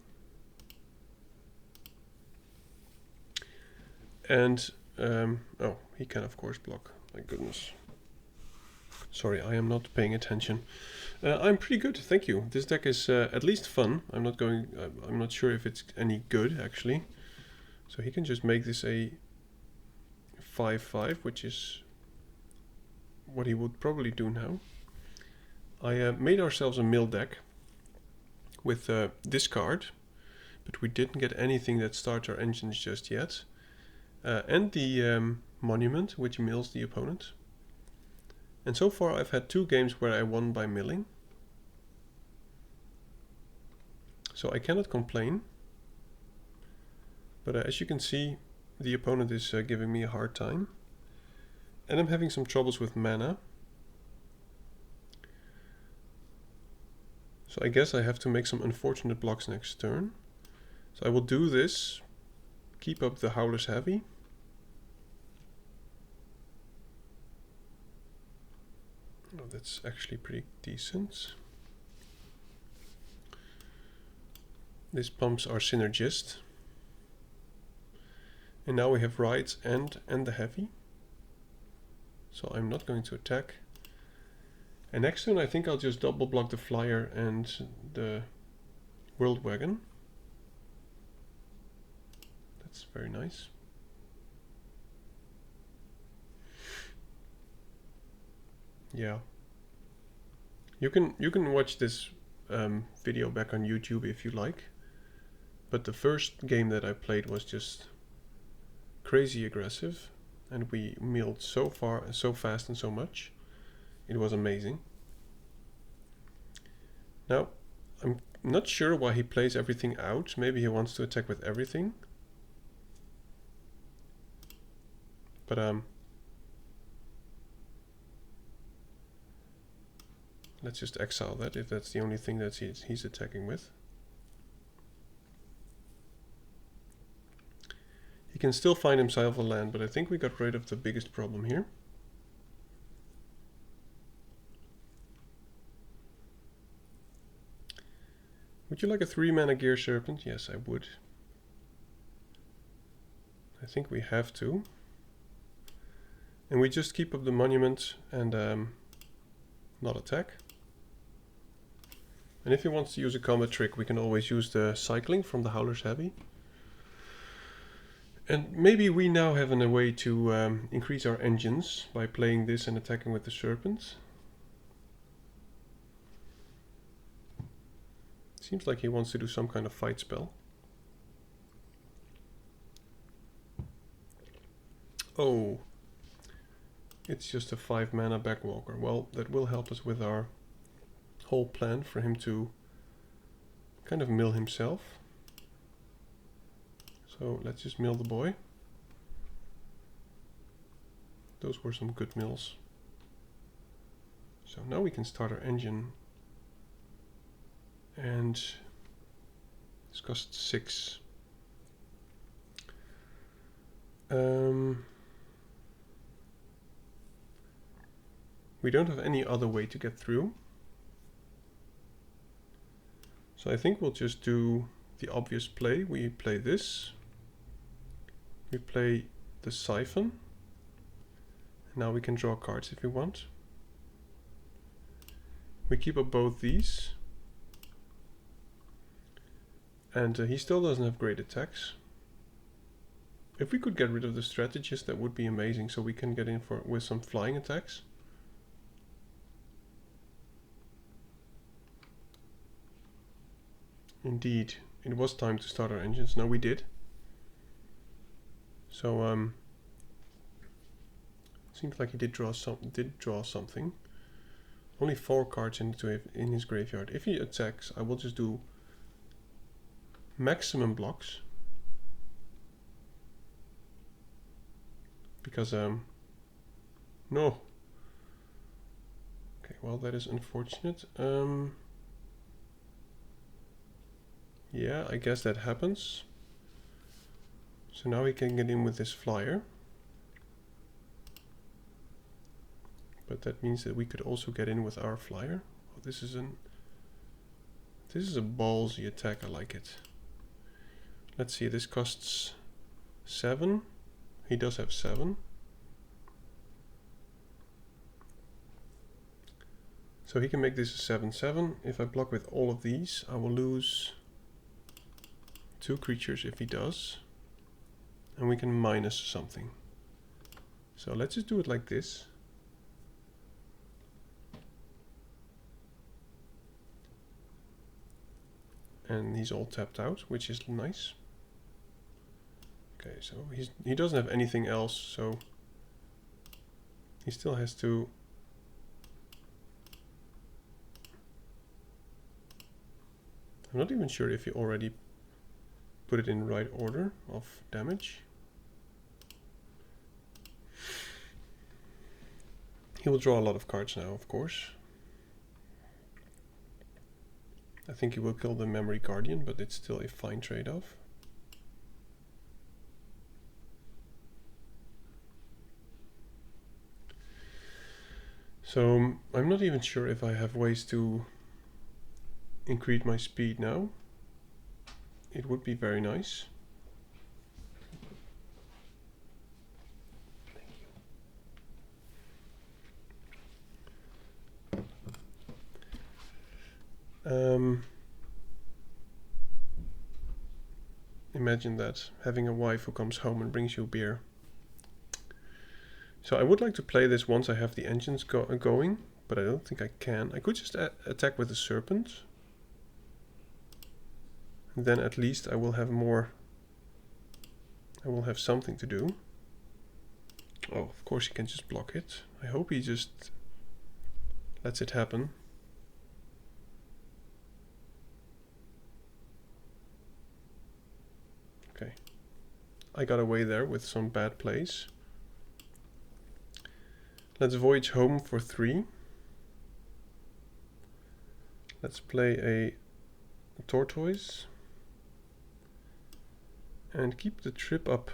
And, oh, he can of course block. My goodness. Sorry, I am not paying attention. I'm pretty good, thank you. This deck is at least fun. I'm not sure if it's any good actually. So he can just make this a 5/5, which is what he would probably do now. I made ourselves a mill deck with this card, but we didn't get anything that starts our engines just yet. And the monument, which mills the opponent. And so far I've had 2 games where I won by milling. So I cannot complain. But as you can see, the opponent is giving me a hard time. And I'm having some troubles with mana. So I guess I have to make some unfortunate blocks next turn. So I will do this. Keep up the Howler's Heavy. Oh, that's actually pretty decent. This pumps our Synergist. And now we have Rides and the Heavy. So I'm not going to attack. And next turn I think I'll just double block the Flyer and the World Wagon. That's very nice. Yeah. You can watch this video back on YouTube if you like. But the first game that I played was just crazy aggressive, and we milled so far, so fast and so much. It was amazing. Now, I'm not sure why he plays everything out. Maybe he wants to attack with everything. But let's just exile that if that's the only thing that he's attacking with. He can still find himself a land, but I think we got rid of the biggest problem here. Would you like a 3-mana Gear Serpent? Yes, I would. I think we have to. And we just keep up the monument and not attack. And if he wants to use a combat trick, we can always use the cycling from the Howler's Heavy. And maybe we now have a way to increase our engines by playing this and attacking with the Serpent. Seems like he wants to do some kind of fight spell. Oh, it's just a 5-mana Backwalker. Well, that will help us with our whole plan for him to kind of mill himself. So let's just mill the boy. Those were some good mills. So now we can start our engine. And this costs 6. We don't have any other way to get through. So I think we'll just do the obvious play. We play this. We play the Syphon. Now we can draw cards if we want. We keep up both these. And he still doesn't have great attacks. If we could get rid of the strategist, that would be amazing, so we can get in with some flying attacks. Indeed, it was time to start our engines. Now we did. So seems like he did draw something. Only 4 cards in his graveyard. If he attacks, I will just do maximum blocks. Because no. Okay, well that is unfortunate. Yeah, I guess that happens. So now we can get in with this flyer. But that means that we could also get in with our flyer. Oh, this is a ballsy attack, I like it. Let's see, this costs 7. He does have 7. So he can make this a 7/7. If I block with all of these, I will lose 2 creatures if he does. And we can minus something. So let's just do it like this. And he's all tapped out, which is nice. Okay, so he doesn't have anything else, so he still has to... I'm not even sure if he already put it in right order of damage. He will draw a lot of cards now, of course. I think he will kill the Memory Guardian, but it's still a fine trade-off. So I'm not even sure if I have ways to increase my speed now. It would be very nice. Imagine that, having a wife who comes home and brings you beer. So I would like to play this once I have the engines going, but I don't think I can. I could just attack with the serpent. And then at least I will have more. I will have something to do. Oh, of course he can just block it. I hope he just lets it happen. Okay. I got away there with some bad plays. Let's voyage home for 3. Let's play a tortoise. And keep the trip up.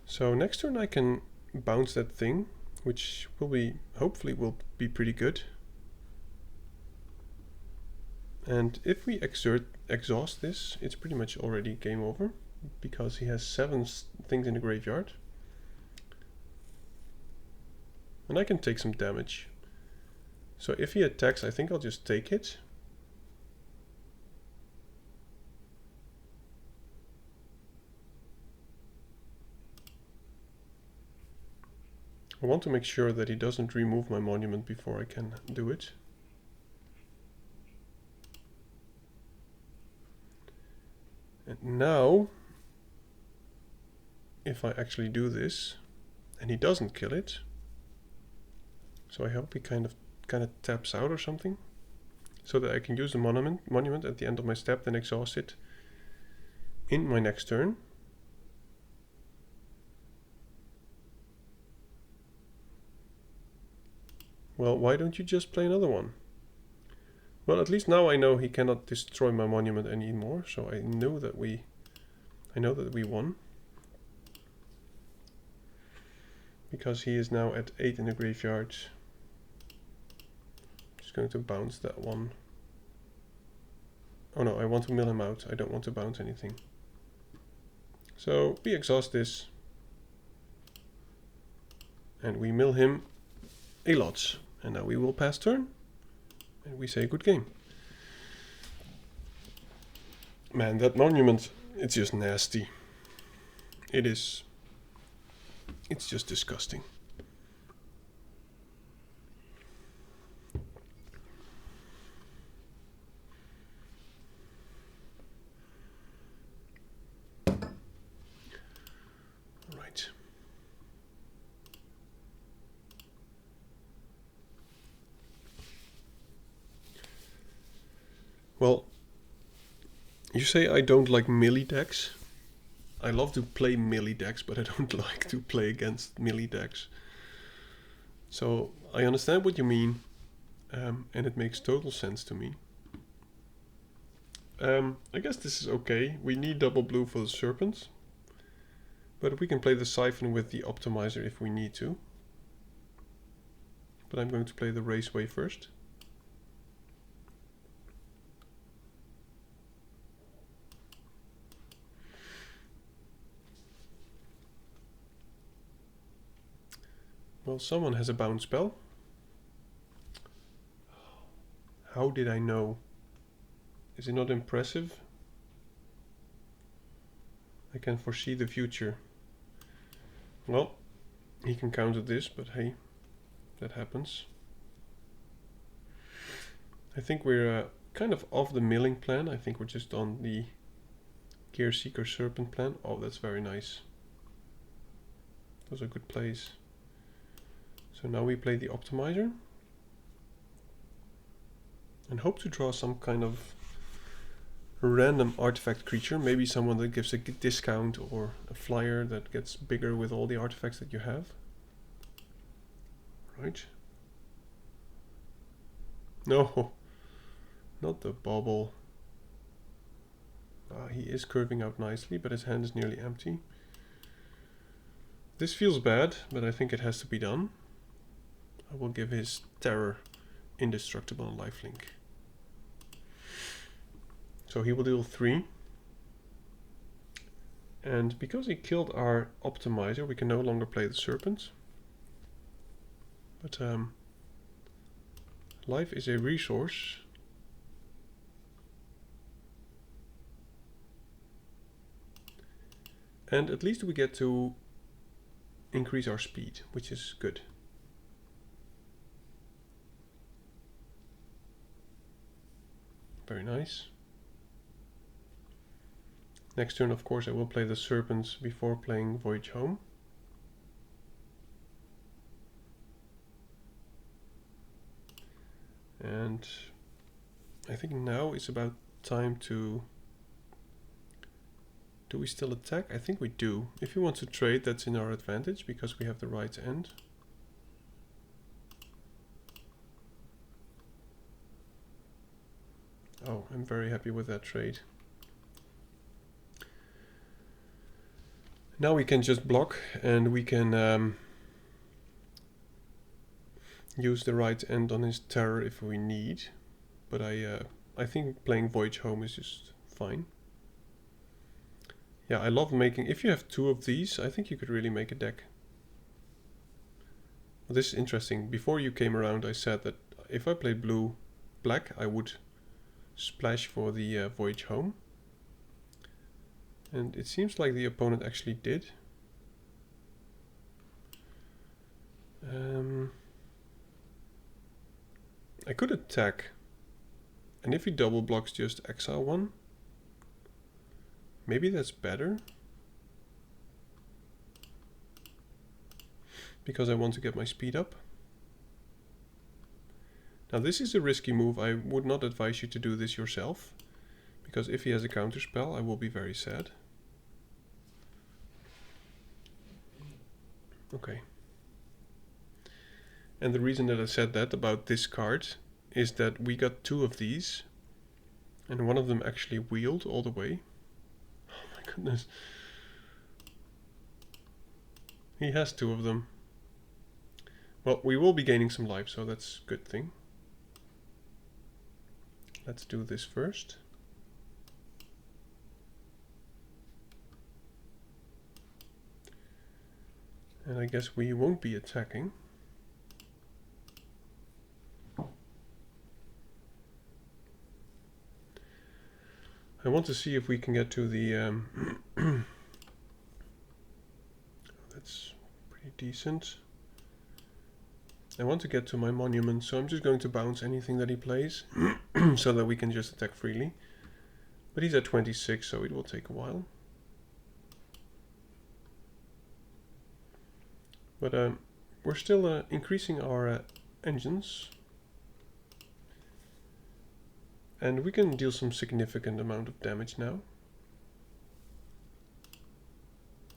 So next turn I can bounce that thing, which will be, hopefully will be pretty good. And if we exhaust this, it's pretty much already game over, because he has 7 things in the graveyard. And I can take some damage. So if he attacks, I think I'll just take it. I want to make sure that he doesn't remove my monument before I can do it. And now, if I actually do this, and he doesn't kill it, so I hope he kind of taps out or something, so that I can use the monument at the end of my step, then exhaust it, in my next turn. Well, why don't you just play another one? Well, at least now I know he cannot destroy my monument anymore, so I know that we won. Because he is now at 8 in the graveyard. Just going to bounce that one. Oh no, I want to mill him out. I don't want to bounce anything. So we exhaust this. And we mill him a lot. And now we will pass turn. And we say good game. Man, that monument, it's just nasty. It is. It's just disgusting. Right. Well, you say I don't like melee decks. I love to play melee decks, but I don't like to play against melee decks. So I understand what you mean, and it makes total sense to me. I guess this is okay. We need double blue for the serpent, but we can play the Syphon with the optimizer if we need to. But I'm going to play the raceway first. Well, someone has a bounce spell. How did I know? Is it not impressive? I can foresee the future. Well, he can counter this, but hey, that happens. I think we're kind of off the milling plan. I think we're just on the Gear Seeker Serpent plan. Oh, that's very nice. Those are good plays. So now we play the optimizer. And hope to draw some kind of random artifact creature. Maybe someone that gives a discount or a flyer that gets bigger with all the artifacts that you have. Right. No, not the bubble. He is curving out nicely, but his hand is nearly empty. This feels bad, but I think it has to be done. I will give his terror indestructible and lifelink. So he will deal 3. And because he killed our optimizer, we can no longer play the serpent. But life is a resource. And at least we get to increase our speed, which is good. Very nice. Next turn, of course, I will play the serpents before playing Voyage Home. And I think now is about time to... Do we still attack? I think we do. If we want to trade, that's in our advantage because we have the right end. Oh, I'm very happy with that trade. Now we can just block and we can use the right end on his terror if we need. But I think playing Voyage Home is just fine. Yeah, I love making... If you have 2 of these, I think you could really make a deck. Well, this is interesting. Before you came around, I said that if I played blue-black, I would splash for the Voyage Home. And it seems like the opponent actually did. I could attack. And if he double blocks, just exile 1. Maybe that's better. Because I want to get my speed up. Now this is a risky move. I would not advise you to do this yourself. Because if he has a counter spell, I will be very sad. Okay. And the reason that I said that about this card is that we got 2 of these, and one of them actually wheeled all the way. Oh my goodness. He has 2 of them. Well, we will be gaining some life, so that's a good thing. Let's do this first. And I guess we won't be attacking. I want to see if we can get to the... that's pretty decent. I want to get to my monument, so I'm just going to bounce anything that he plays so that we can just attack freely. But he's at 26, so it will take a while. But we're still increasing our engines. And we can deal some significant amount of damage now.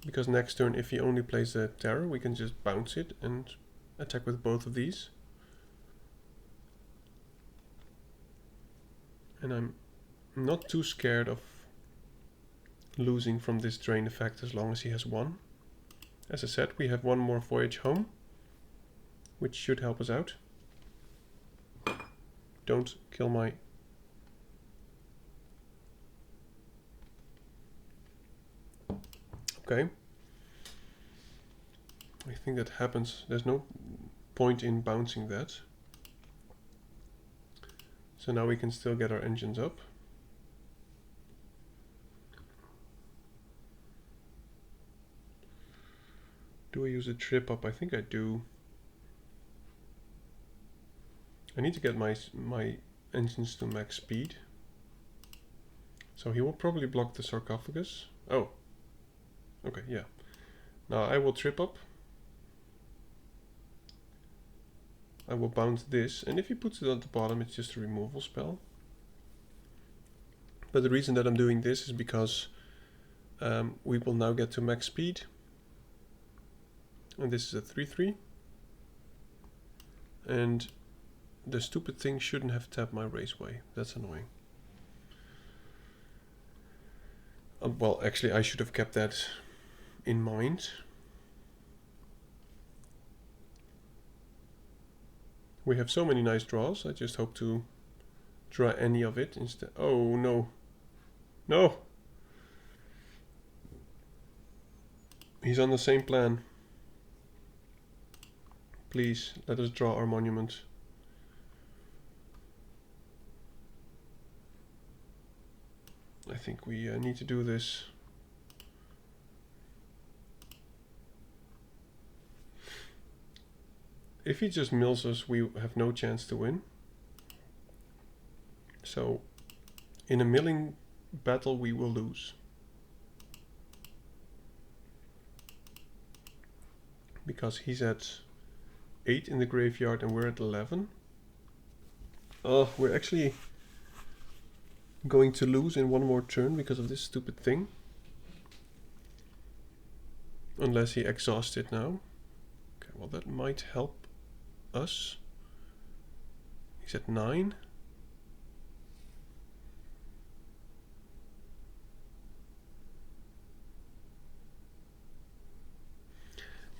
Because next turn, if he only plays the terror, we can just bounce it and attack with both of these. And I'm not too scared of losing from this drain effect as long as he has 1. As I said, we have 1 more voyage home, which should help us out. Don't kill my... Okay. I think that happens. There's no point in bouncing that. So now we can still get our engines up. Do I use a trip up? I think I do. I need to get my engines to max speed. So he will probably block the sarcophagus. Oh. Okay, yeah. Now I will trip up. I will bounce this, and if he puts it at the bottom, it's just a removal spell. But the reason that I'm doing this is because we will now get to max speed. And this is a 3/3. And the stupid thing shouldn't have tapped my raceway. That's annoying. Well, actually, I should have kept that in mind. We have so many nice draws. I just hope to draw any of it instead. Oh, no. No! He's on the same plan. Please, let us draw our monument. I think we need to do this. If he just mills us, we have no chance to win. So, in a milling battle, we will lose. Because he's at 8 in the graveyard and we're at 11. Oh, we're actually going to lose in 1 more turn because of this stupid thing. Unless he exhausts it now. Okay, well that might help us. He's at 9.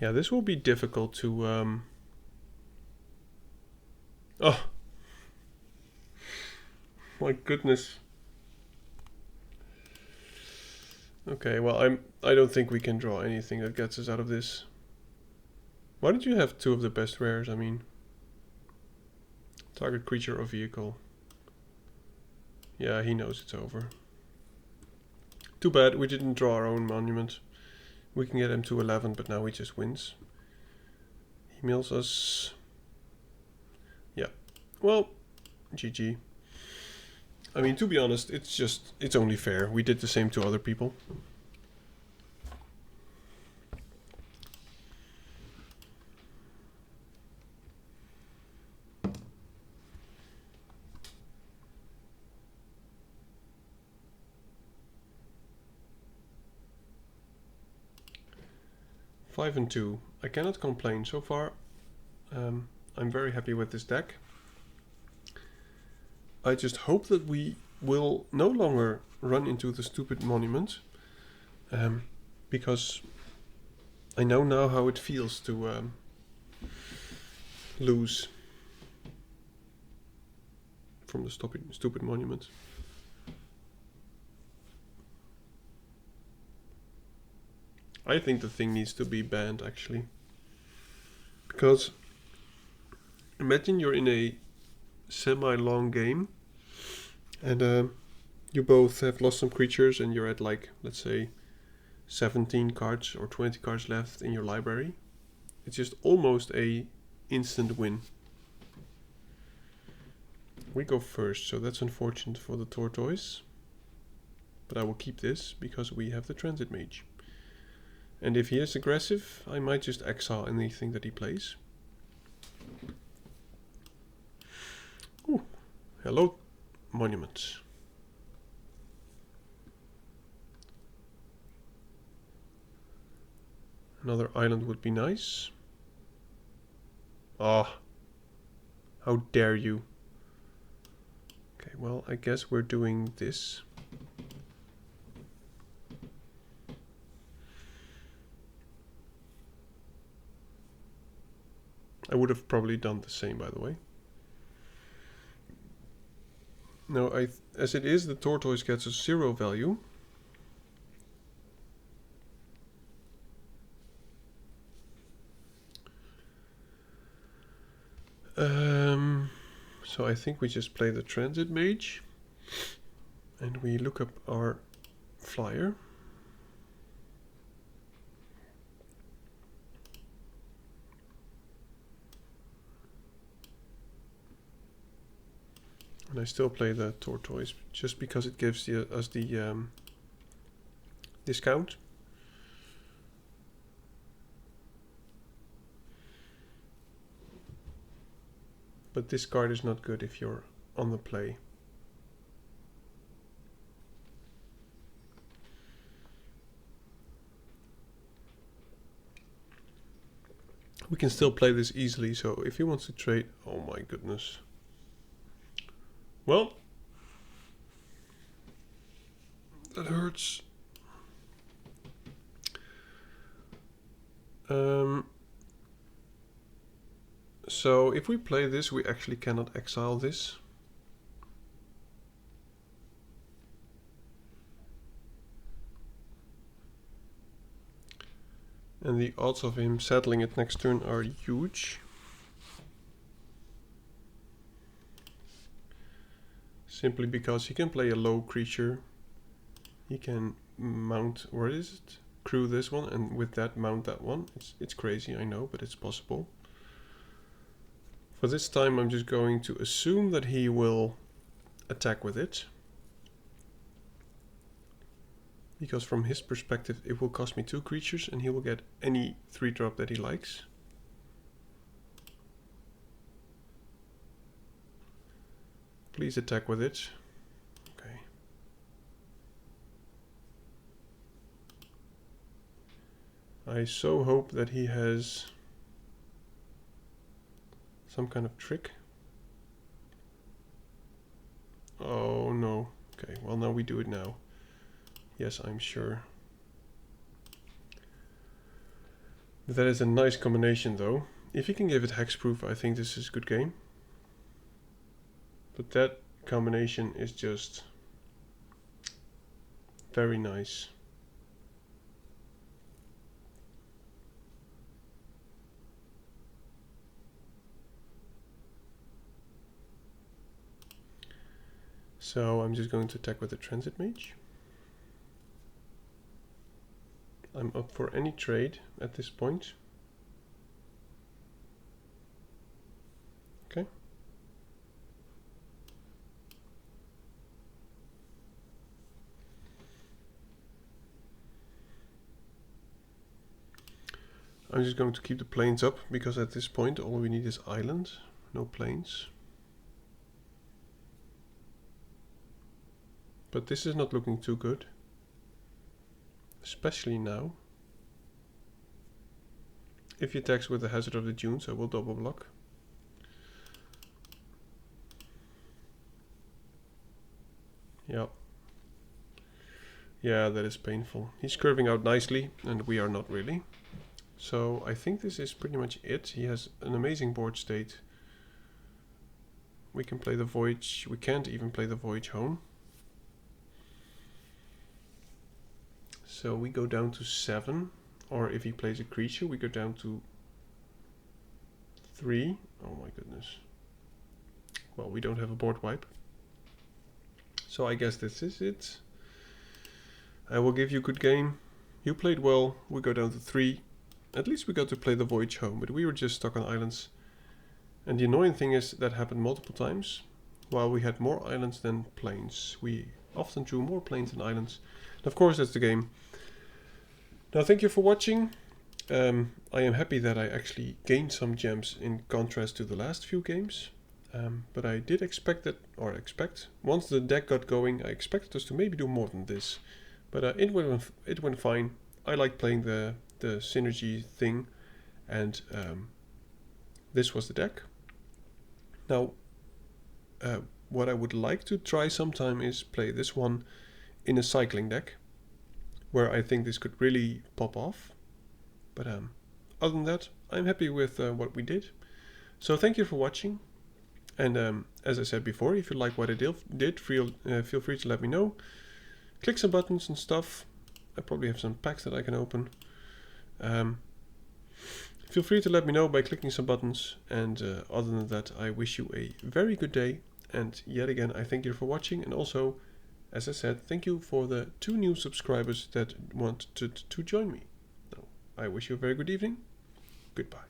Yeah, this will be difficult to... Oh! My goodness. Okay, well, I don't think we can draw anything that gets us out of this. Why don't you have 2 of the best rares? I mean, target creature or vehicle. Yeah, he knows it's over. Too bad we didn't draw our own monument. We can get him to 11, but now he just wins. He mills us. Yeah. Well, GG. I mean, to be honest, it's only fair. We did the same to other people. 5 and 2. I cannot complain so far. I'm very happy with this deck. I just hope that we will no longer run into the stupid monument, because I know now how it feels to lose from the stupid monument. I think the thing needs to be banned, actually. Because imagine you're in a semi-long game and you both have lost some creatures and you're at, like, let's say 17 cards or 20 cards left in your library. It's just almost a instant win. We go first, so that's unfortunate for the tortoise. But I will keep this because we have the transit mage. And if he is aggressive, I might just exile anything that he plays. Ooh, hello, monument. Another island would be nice. Ah, how dare you. Okay, well, I guess we're doing this. I would have probably done the same, by the way. Now, as it is, the tortoise gets a 0 value. So I think we just play the transit mage. And we look up our flyer. And I still play the tortoise just because it gives us the discount. But this card is not good if you're on the play. We can still play this easily, so if he wants to trade... Oh my goodness. Well, that hurts. So if we play this, we actually cannot exile this. And the odds of him settling it next turn are huge. Simply because he can play a low creature. He can mount, or is it? Crew this one, and with that mount that one. It's crazy, I know, but it's possible. For this time I'm just going to assume that he will attack with it. Because from his perspective it will cost me 2 creatures and he will get any 3-drop that he likes. Please attack with it. Okay. I so hope that he has some kind of trick. Oh no. Okay, well now we do it now. Yes, I'm sure. That is a nice combination though. If you can give it hexproof, I think this is a good game. But that combination is just very nice. So I'm just going to attack with the transit mage. I'm up for any trade at this point. Okay. I'm just going to keep the planes up because at this point all we need is island, no planes. But this is not looking too good. Especially now. If he attacks with the Hazard of the Dunes, I will double block. Yeah. Yeah, that is painful. He's curving out nicely, and we are not really. So I think this is pretty much it. He has an amazing board state. We can play the Voyage. We can't even play the Voyage home. So we go down to 7. Or if he plays a creature, we go down to 3. Oh my goodness. Well, we don't have a board wipe. So I guess this is it. I will give you a good game. You played well. We go down to 3. At least we got to play the Voyage home, but we were just stuck on islands. And the annoying thing is that happened multiple times. While we had more islands than planes. We often drew more planes than islands. And of course, that's the game. Now, thank you for watching. I am happy that I actually gained some gems in contrast to the last few games. But I did expect, once the deck got going, I expected us to maybe do more than this. But it went fine. I like playing the synergy thing, and this was the deck. Now, what I would like to try sometime is play this one in a cycling deck, where I think this could really pop off. But other than that, I'm happy with what we did. So thank you for watching. And as I said before, if you like what I did, feel free to let me know. Click some buttons and stuff. I probably have some packs that I can open. Feel free to let me know by clicking some buttons. And other than that, I wish you a very good day. And yet again, I thank you for watching. And also, as I said, thank you for the 2 new subscribers that wanted to join me. Now, I wish you a very good evening. Goodbye.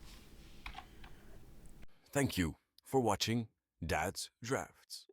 Thank you for watching Dad's Drafts.